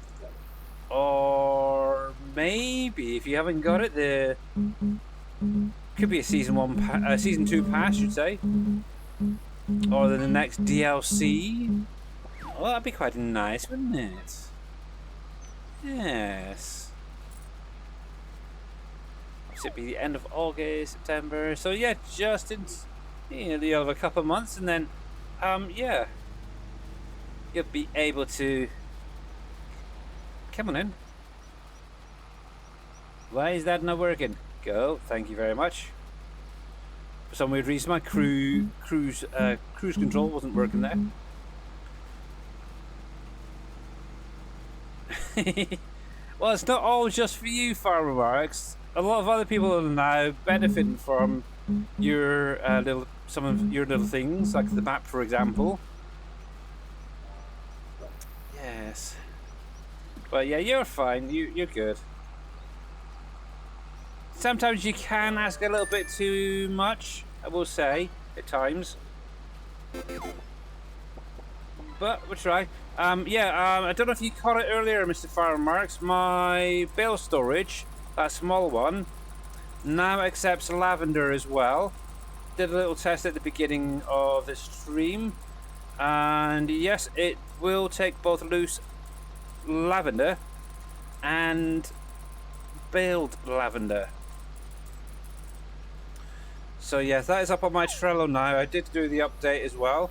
or maybe if you haven't got it, the could be a season 2 pass, should say, or the next DLC. Well, that'd be quite nice, wouldn't it? Yes. So it'd be the end of August, September. So yeah, just in the other couple of months, and then yeah, you'll be able to come on in. Why is that not working? Go. Thank you very much. For some weird reason, my cruise control wasn't working there. Well, it's not all just for you, Farmer Marks. A lot of other people are now benefiting from your some of your little things, like the map, for example. Yes. But yeah, you're fine. You're good. Sometimes you can ask a little bit too much, I will say, at times. But we'll try. I don't know if you caught it earlier, Mr. Farmer Marks. My bale storage, that small one, now accepts lavender as well. Did a little test at the beginning of the stream. And yes, it will take both loose lavender and baled lavender. So yes, that is up on my Trello now. I did do the update as well.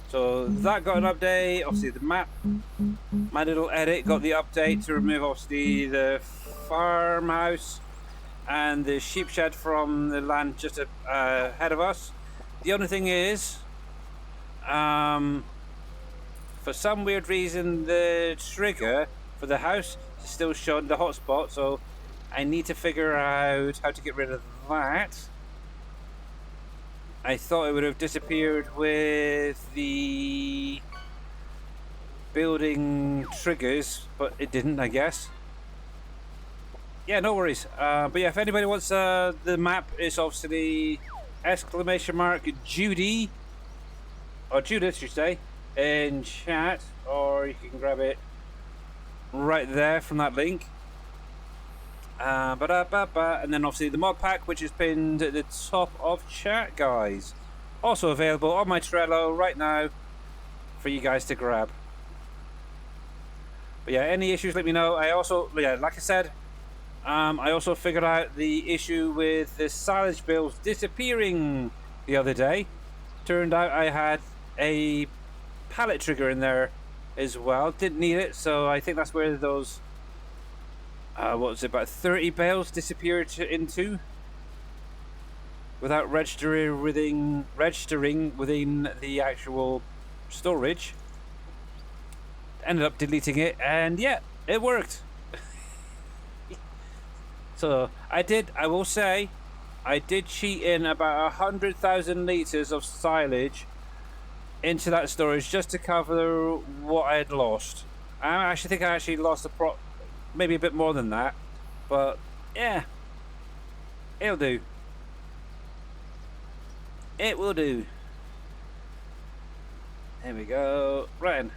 So that got an update. Obviously the map, my little edit got the update to remove obviously the farmhouse and the sheep shed from the land just ahead of us. The only thing is, for some weird reason, the trigger for the house is still showing the hotspot. So I need to figure out how to get rid of that. I thought it would have disappeared with the building triggers, but it didn't, I guess. Yeah, no worries. But yeah, if anybody wants the map, it's obviously !Judy, or Judith, you say, in chat, or you can grab it right there from that link. And then obviously the mod pack, which is pinned at the top of chat, guys. Also available on my Trello right now for you guys to grab. But yeah, any issues, let me know. I also, like I said, I also figured out the issue with the silage bills disappearing the other day. Turned out I had a pallet trigger in there as well. Didn't need it, so I think that's where those what was it, about 30 bales disappeared into without registering within the actual storage. Ended up deleting it, and yeah, it worked. So I will say, I did cheat in about 100,000 litres of silage into that storage just to cover what I had lost. I actually think I lost maybe a bit more than that, but yeah, it'll do. It will do. There we go. Right.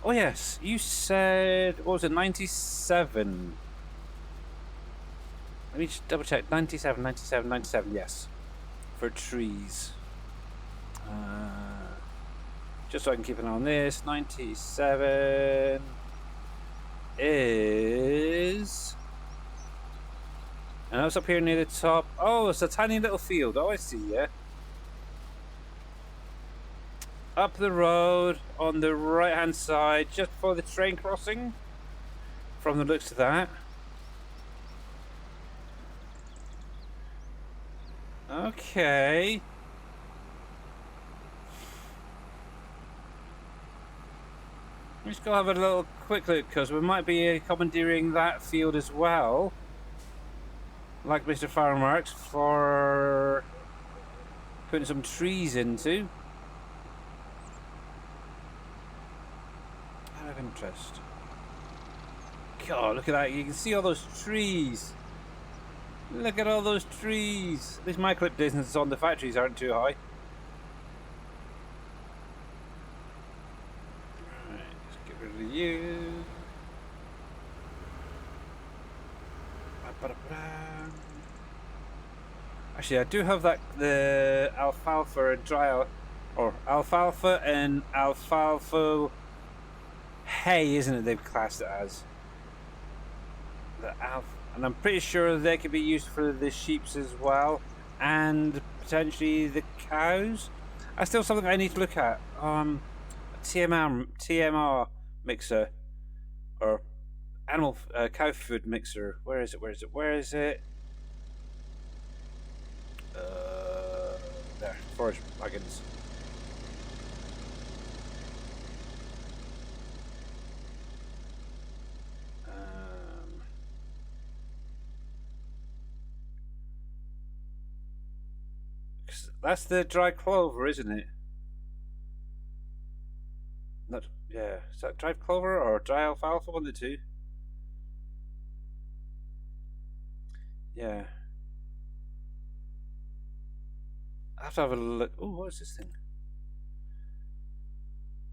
Oh yes, you said, what was it, 97? Let me just double check. 97, yes. For trees. Just so I can keep an eye on this. 97 is... And that's up here near the top. Oh, it's a tiny little field. Oh, I see, yeah. Up the road on the right hand side, just before the train crossing. From the looks of that. Okay. Let's go have a little quick look, because we might be commandeering that field as well. Like Mr. Farmarks, for putting some trees into. Out of interest. God, look at that. You can see all those trees. Look at all those trees. At least my clip distance on the factories aren't too high. Right, let's get rid of you. Actually, I do have the alfalfa and alfalfa and alfalfa hay, isn't it? They've classed it as the and I'm pretty sure they could be used for the sheeps as well, and potentially the cows. That's still something I need to look at. TMR mixer, or animal cow food mixer. Where is it? Where is it? Where is it? There, forage wagons. That's the dry clover, isn't it? Not, yeah. Is that dry clover or dry alfalfa? One of the two. Yeah. I have to have a look. Oh, what is this thing?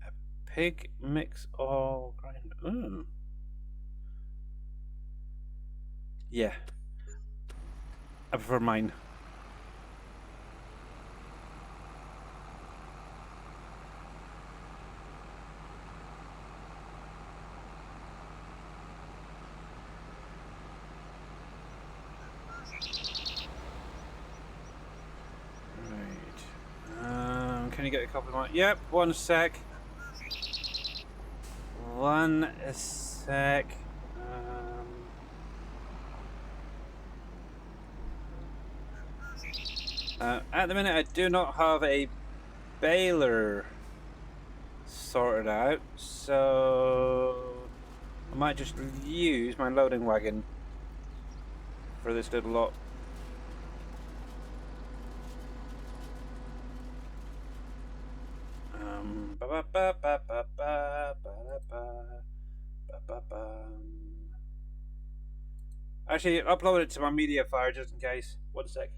A pig mix all grind. Ooh. Yeah. I prefer mine. Can you get a couple more? Yep, one sec. One sec. At the minute, I do not have a baler sorted out, so I might just use my loading wagon for this little lot. Actually, upload it to my media file just in case. 1 sec.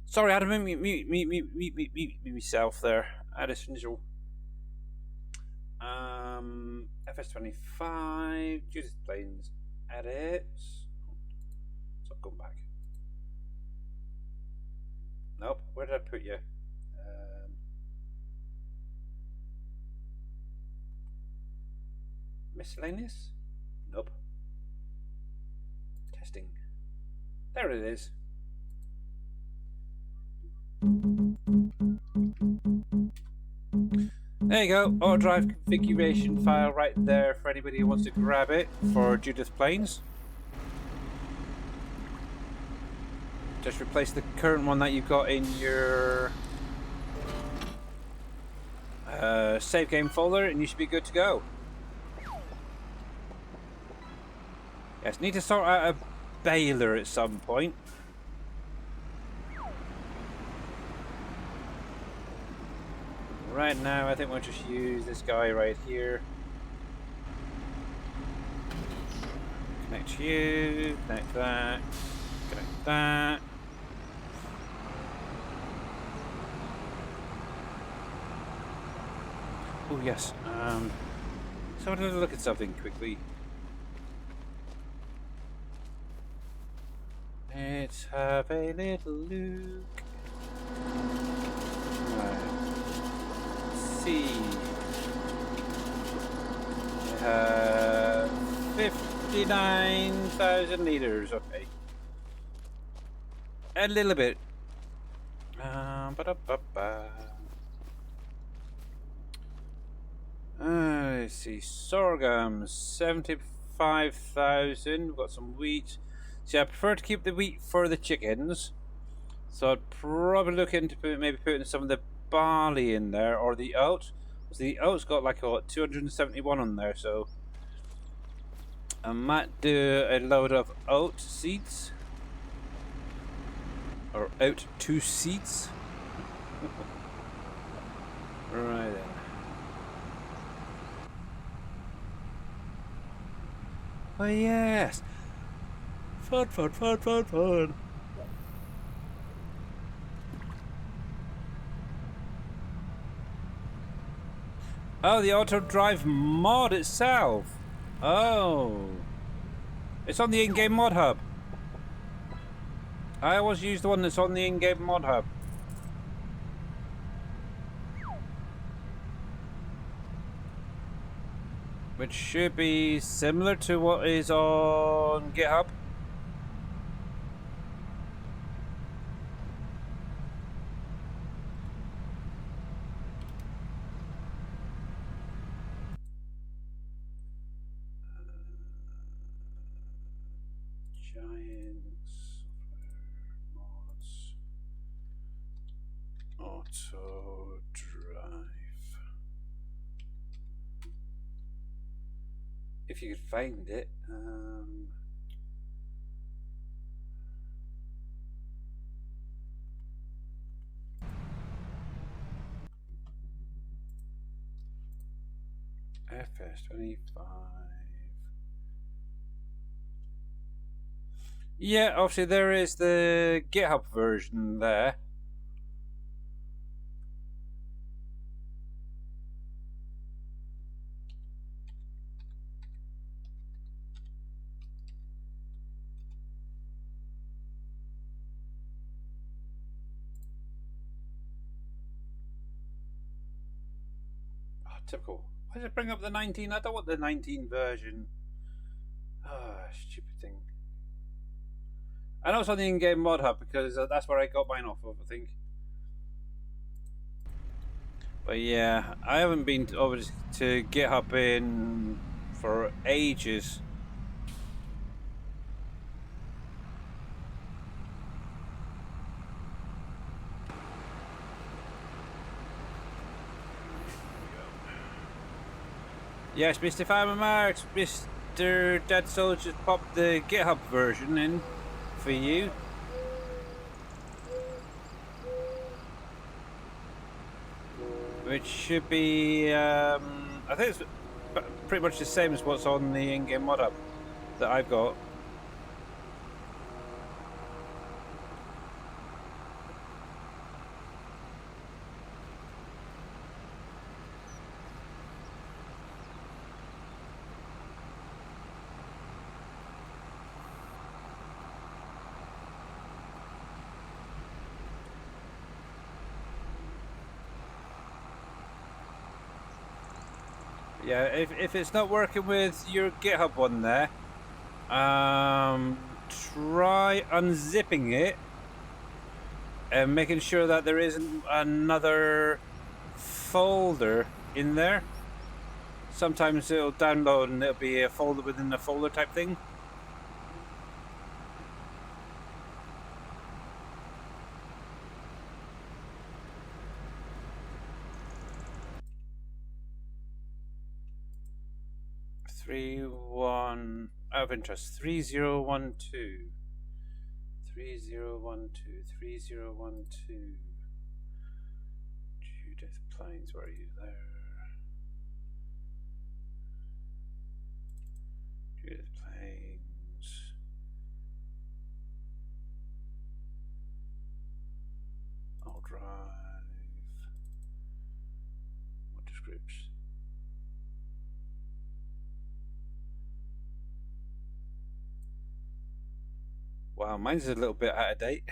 Sorry, I had to mute myself there. I had a snizzle. FS25, Judith Plains, edit. So I've gone back. Nope, where did I put you? Miscellaneous? Nope. Testing. There it is. There you go, auto drive configuration file right there for anybody who wants to grab it for Judith Plains. Just replace the current one that you've got in your save game folder and you should be good to go. Yes, need to sort out a baler at some point. Right now, I think we'll just use this guy right here. Connect you, connect that, connect that. Oh yes. So I'm going to look at something quickly. Let's have a little look. See. We have 59,000 liters. Okay. A little bit. Let's see. Sorghum 75,000. We've got some wheat. See, I prefer to keep the wheat for the chickens. So I'd probably look into maybe putting some of the barley in there, or the oat. So the oat's got like 271 on there, so I might do a load of oat seeds, or oat 2 seeds. Right then. Oh yes, fun. Oh, the auto drive mod itself. Oh. It's on the in-game mod hub. I always use the one that's on the in-game mod hub. which should be similar to what is on GitHub. Giants, mods, auto drive. If you could find it. FS25. Yeah, obviously there is the GitHub version there. Oh, typical. Why does it bring up the 19? I don't want the 19 version. Ah, stupid thing. I know it's on the in-game mod hub because that's where I got mine off of, I think. But yeah, I haven't been over to GitHub in for ages. Yes, Mr. Farmer Marks, Mr. Dead Soul just popped the GitHub version in for you. Which should be, I think it's pretty much the same as what's on the in-game mod hub that I've got. Yeah, if it's not working with your GitHub one there, try unzipping it and making sure that there isn't another folder in there. Sometimes it'll download and it'll be a folder within a folder type thing. Out of interest, 3012. 3012. 3012. Judith Plains, where are you there? Judith Plains. I'll drive. What description? Wow, mine's a little bit out of date.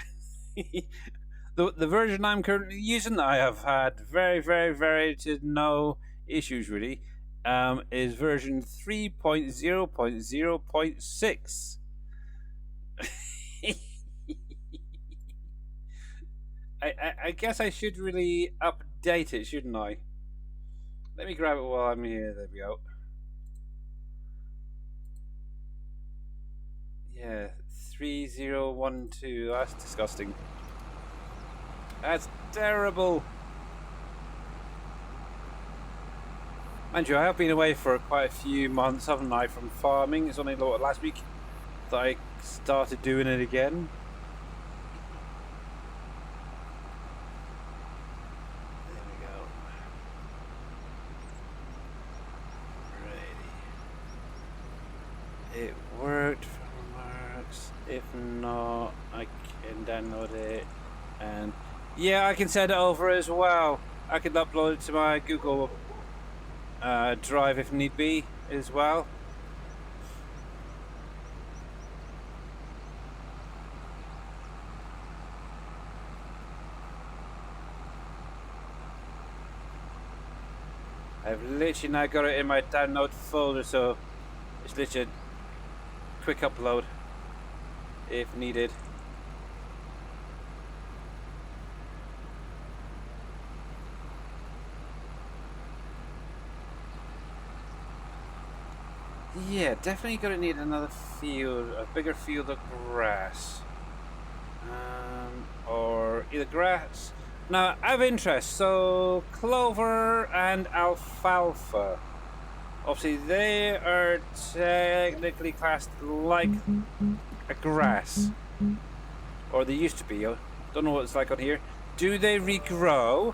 The version I'm currently using, I have had very to no issues really, is version 3.0.0.6. I guess I should really update it, shouldn't I? Let me grab it while I'm here. There we go. Yeah, 3012. That's disgusting. That's terrible. Mind you, I have been away for quite a few months, haven't I, from farming. It's only last week that I started doing it again. There we go. Righty. It worked. If not, I can download it, and yeah, I can send it over as well. I can upload it to my Google Drive if need be as well. I've literally now got it in my download folder, so it's literally a quick upload if needed. Yeah, definitely gonna need another field, a bigger field of grass. Or either grass. Now, I have interest, so clover and alfalfa. Obviously, they are technically classed like a grass. Or they used to be. I don't know what it's like on here. Do they regrow?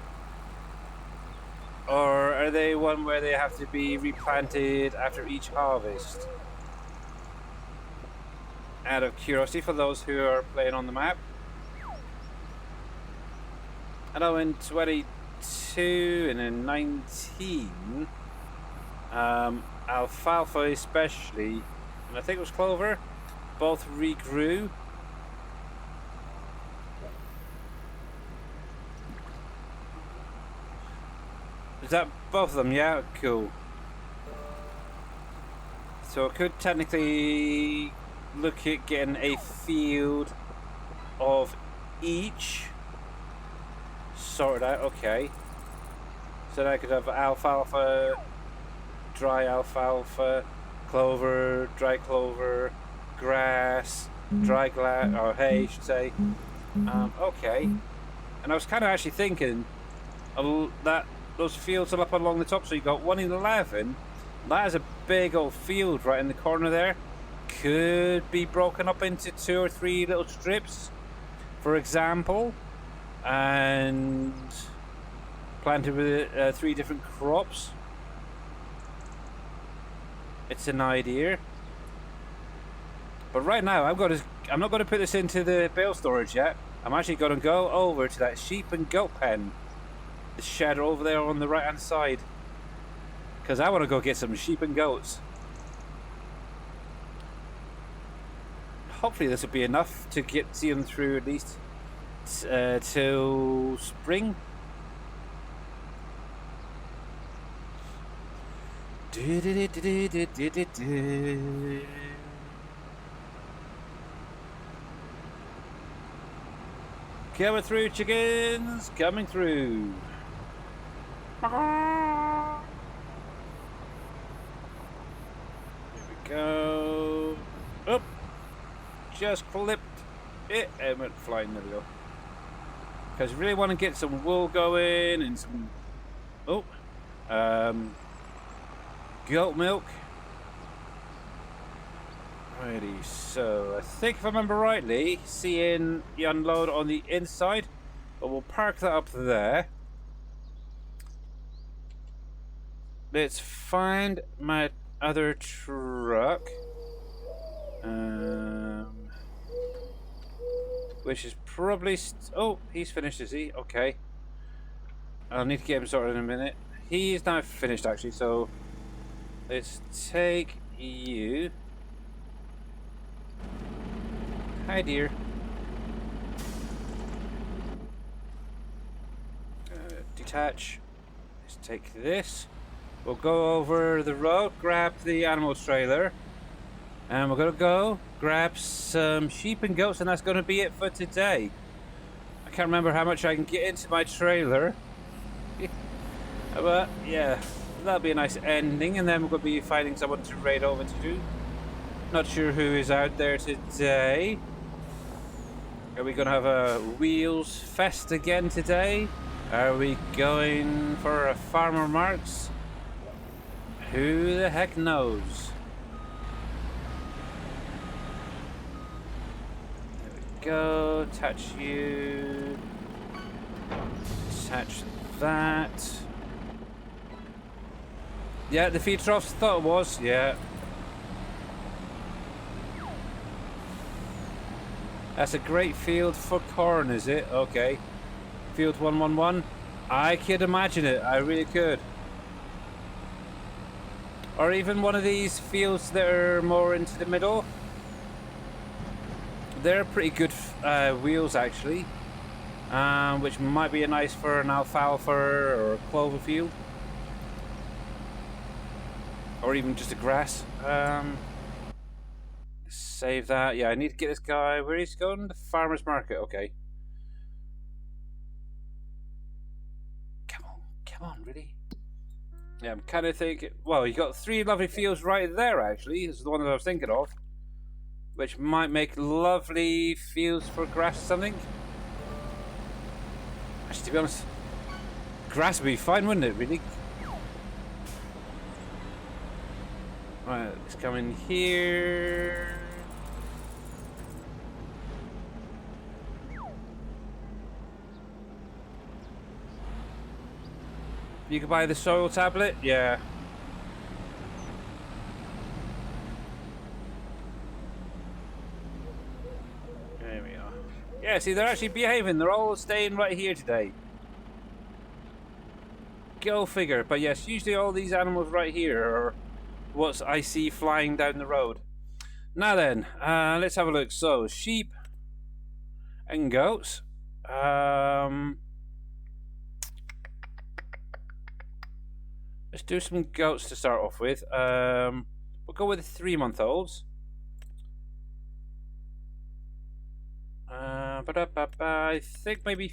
Or are they one where they have to be replanted after each harvest? Out of curiosity for those who are playing on the map. I know in 22 and in 19, alfalfa especially, and I think it was clover, both regrew. Is that both of them? Yeah, cool. So I could technically look at getting a field of each sorted out. Okay, so then I could have alfalfa, dry alfalfa, clover, dry clover, grass, dry grass, or hay I should say. Okay, and I was kind of actually thinking that those fields are up along the top, so you got 1 in 11. That is a big old field right in the corner there. Could be broken up into 2 or 3 little strips, for example, and planted with 3 different crops. It's an idea, but right now I'm not going to put this into the bale storage yet. I'm actually going to go over to that sheep and goat pen, the shed over there on the right hand side, because I want to go get some sheep and goats. Hopefully this will be enough to see them through at least till spring. Coming through, chickens, coming through. Here we go. Oh, just clipped it and went flying. There we go. Because I really want to get some wool going and some goat milk. Righty, so I think if I remember rightly, seeing the unload on the inside, but we'll park that up there. Let's find my other truck, which is probably oh, he's finished, is he? Okay, I'll need to get him sorted in a minute. He is now finished actually, so let's take you. Hi, dear. Detach. Let's take this. We'll go over the road, grab the animals trailer, and we're gonna go grab some sheep and goats, and that's gonna be it for today. I can't remember how much I can get into my trailer, but yeah, that'll be a nice ending, and then we're gonna be finding someone to raid over to. Not sure who is out there today. Are we going to have a wheels fest again today? Are we going for a Farmer Marks? Who the heck knows? There we go. Attach you. Attach that. Yeah, the feed troughs, thought it was. Yeah. That's a great field for corn, is it? Okay. Field 111. I could imagine it. I really could. Or even one of these fields that are more into the middle. They're pretty good wheels, actually. Which might be nice for an alfalfa or a clover field. or even just the grass. Save that. Yeah, I need to get this guy. Where he's going? The farmer's market. Okay. Come on, really? Yeah, I'm kind of thinking. Well, you got 3 lovely fields right there. Actually, this is the one that I was thinking of, which might make lovely fields for grass or something. Actually, to be honest, grass would be fine, wouldn't it? Really? Right, let's come in here. You can buy the soil tablet? Yeah. There we are. Yeah, see, they're actually behaving. They're all staying right here today. Go figure. But yes, usually all these animals right here are what I see flying down the road. Now then, let's have a look. So, sheep and goats. Let's do some goats to start off with. We'll go with the 3-month-olds. I think maybe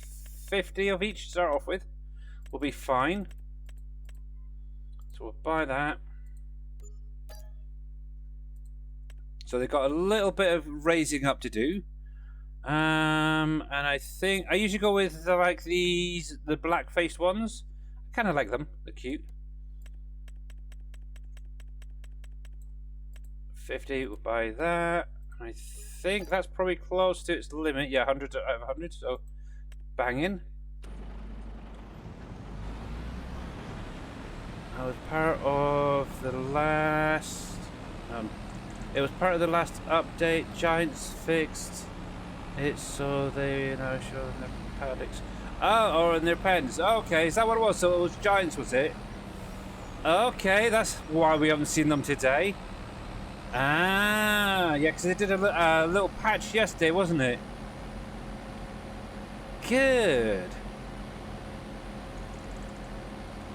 50 of each to start off with will be fine. So we'll buy that. So they've got a little bit of raising up to do. And I think I usually go with the black-faced ones. I kind of like them. They're cute. 50, we'll buy that. I think that's probably close to its limit. Yeah, 100 out of 100, so banging. I was part of the last... it was part of the last update. Giants fixed it so they now show in their paddocks. Oh, or in their pens. Okay, is that what it was? So it was giants, was it? Okay, that's why we haven't seen them today. Ah, yeah, because they did a little patch yesterday, wasn't it? Good.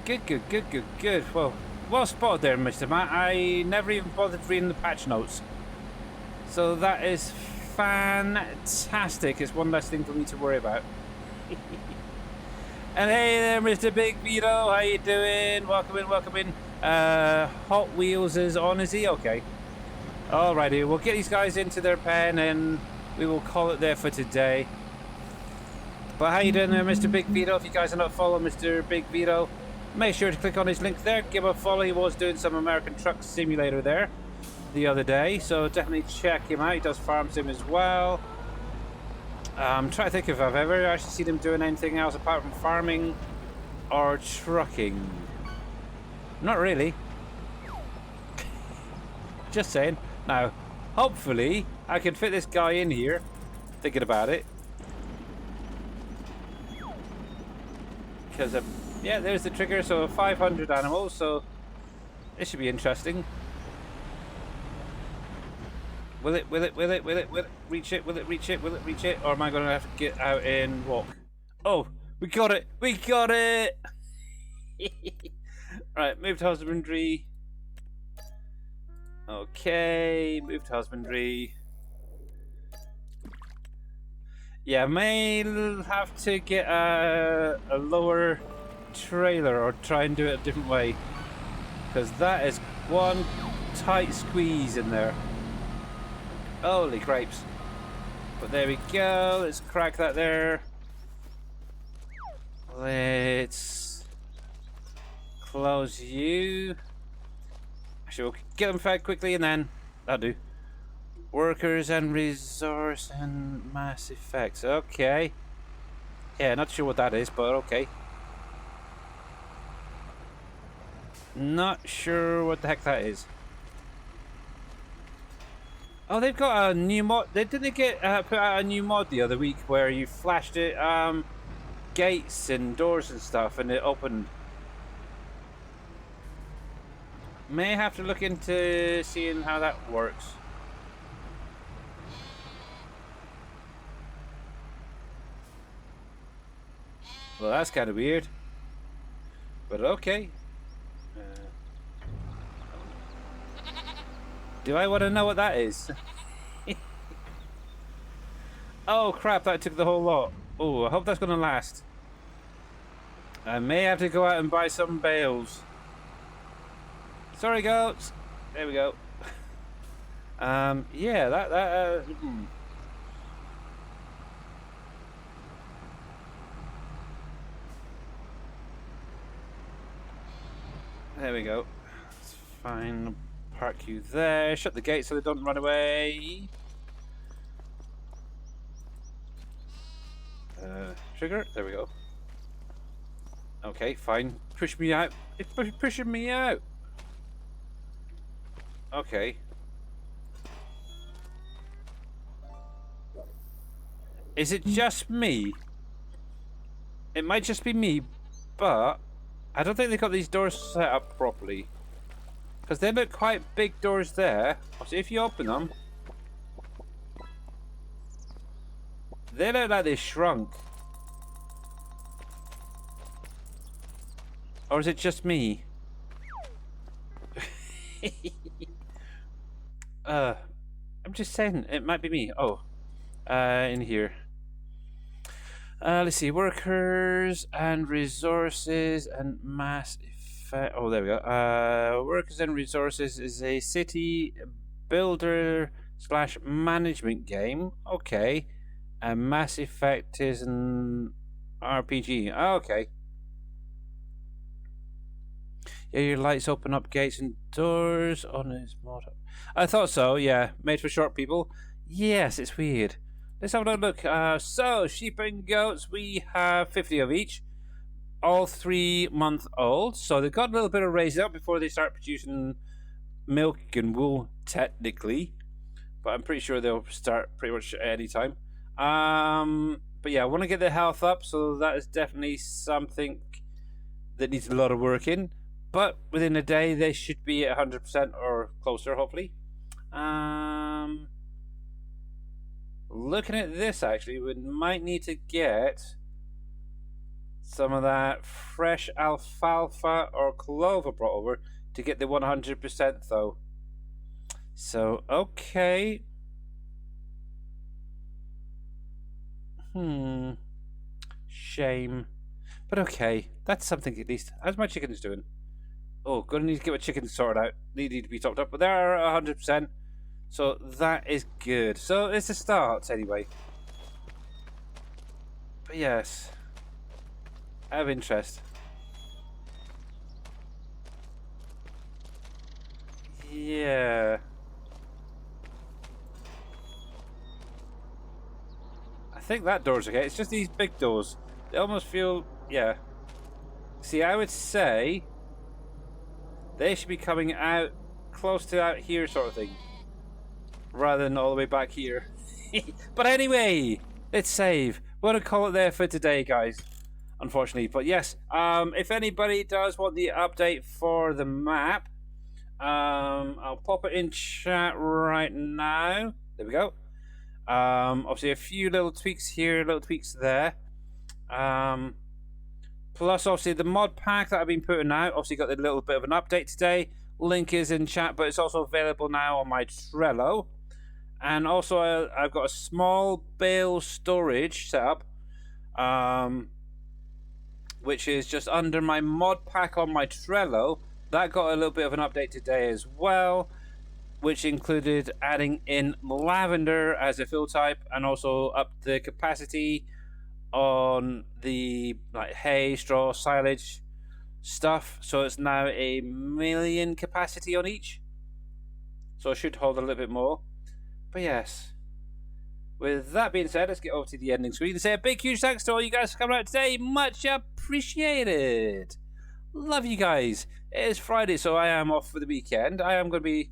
Good. Well spotted there, Mr. Matt. I never even bothered reading the patch notes. So that is fantastic. It's one less thing for me to worry about. And hey there, Mr. Big Vito. How you doing? Welcome in. Hot Wheels is on, is he? Okay. Alrighty, we'll get these guys into their pen and we will call it there for today. But how you doing there, Mr. Big Vito? If you guys are not following Mr. Big Vito, make sure to click on his link there. Give him a follow. He was doing some American Truck Simulator there the other day, so definitely check him out. He does farm sim as well. I'm trying to think if I've ever actually seen him doing anything else apart from farming or trucking. Not really. Just saying. Now, hopefully, I can fit this guy in here. Thinking about it. Because, yeah, there's the trigger. So 500 animals. So this should be interesting. Will it reach it? Will it reach it? Or am I going to have to get out and walk? Oh, we got it. Right, move to husbandry. Okay, move to husbandry. Yeah, may have to get a lower trailer or try and do it a different way. Because that is one tight squeeze in there. Holy grapes. But there we go, let's crack that there. Let's close you. Actually, we'll get them fed quickly and then that'll do. Workers and resource and mass effects. Okay. Yeah, not sure what that is, but okay. Not sure what the heck that is. Oh, they've got a new mod. Didn't they get put out a new mod the other week where you flashed it gates and doors and stuff and it opened? May have to look into seeing how that works. Well, that's kind of weird. But okay. Do I want to know what that is? Oh crap, that took the whole lot. Oh, I hope that's going to last. I may have to go out and buy some bales. Sorry, goats. There we go. Yeah, There we go. That's fine. Park you there. Shut the gate so they don't run away. Trigger. There we go. Okay, fine. Push me out. It's pushing me out. Okay. Is it just me? It might just be me, but I don't think they got these doors set up properly. Because they look quite big doors there. So if you open them, they look like they shrunk. Or is it just me? I'm just saying, it might be me. Oh, in here. Let's see, workers and resources and mass effect. Oh, there we go. Workers and resources is a city builder / management game. Okay. And mass effect is an RPG. Oh, okay. Yeah, your lights open up gates and doors on his motor. I thought so, yeah. Made for short people. Yes, it's weird. Let's have a look. So, sheep and goats, we have 50 of each. All 3-month-old. So they've got a little bit of raising up before they start producing milk and wool, technically. But I'm pretty sure they'll start pretty much at any time. But yeah, I want to get their health up, so that is definitely something that needs a lot of work in. But within a day, they should be at 100% or closer, hopefully. Looking at this, actually, we might need to get some of that fresh alfalfa or clover brought over to get the 100% though. So, okay. Shame. But okay, that's something at least. How's my chickens doing? Oh, gonna need to get my chickens sorted out. They need to be topped up, but they're 100%. So that is good. So it's a start anyway. But yes, out of interest. Yeah. I think that door's okay. It's just these big doors. They almost feel, yeah. See, I would say they should be coming out close to out here sort of thing, rather than all the way back here. But anyway, let's save. We're going to call it there for today, guys, unfortunately. But yes, if anybody does want the update for the map, I'll pop it in chat right now. There we go. Obviously a few little tweaks here, little tweaks there. Plus obviously the mod pack that I've been putting out, obviously got a little bit of an update today. Link is in chat, but it's also available now on my Trello. And also I've got a small bale storage set up, which is just under my mod pack on my Trello. That got a little bit of an update today as well, which included adding in lavender as a fill type and also up the capacity on the like hay, straw, silage stuff. So it's now 1,000,000 capacity on each. So it should hold a little bit more. But yes, with that being said, let's get over to the ending screen and say a big huge thanks to all you guys for coming out today. Much appreciated. Love you guys. It is Friday, so I am off for the weekend. I am going to be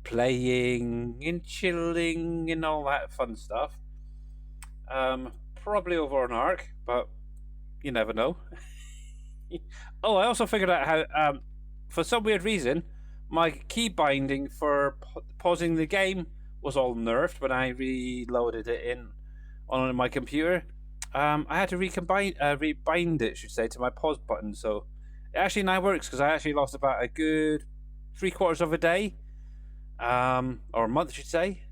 playing and chilling and all that fun stuff. Probably over an arc, but you never know. Oh, I also figured out how, for some weird reason, my key binding for pausing the game was all nerfed when I reloaded it in on my computer. I had to rebind it, should say, to my pause button. So it actually now works because I actually lost about a good 3/4 of a day or a month, I should say,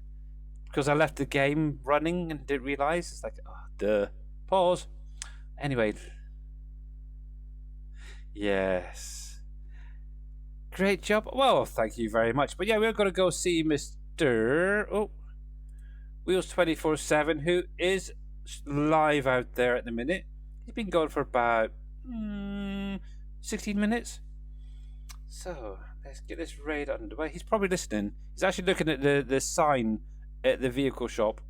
because I left the game running and didn't realise. It's like, oh, duh. Pause. Anyway. Yes. Great job. Well, thank you very much. But yeah, we're going to go see Mr. Wheels 24/7, who is live out there at the minute. He's been going for about 16 minutes. So let's get this raid underway. He's probably listening. He's actually looking at the sign at the vehicle shop.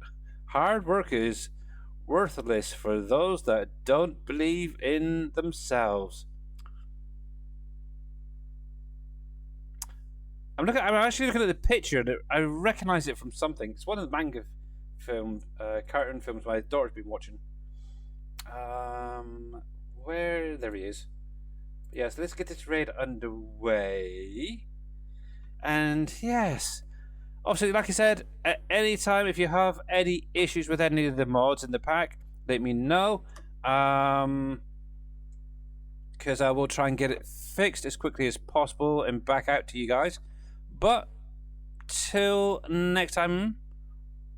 Hard work is worthless for those that don't believe in themselves. I'm actually looking at the picture and I recognize it from something. It's one of the manga film, cartoon films my daughter's been watching. There he is. Yes, let's get this raid underway. And yes, obviously, like I said, at any time, if you have any issues with any of the mods in the pack, let me know. Because I will try and get it fixed as quickly as possible and back out to you guys. But till next time,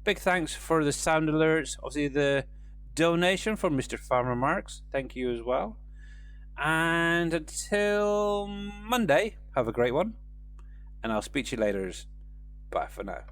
big thanks for the sound alerts. Obviously, the donation from Mr. Farmer Marks. Thank you as well. And until Monday, have a great one. And I'll speak to you later. Bye for now.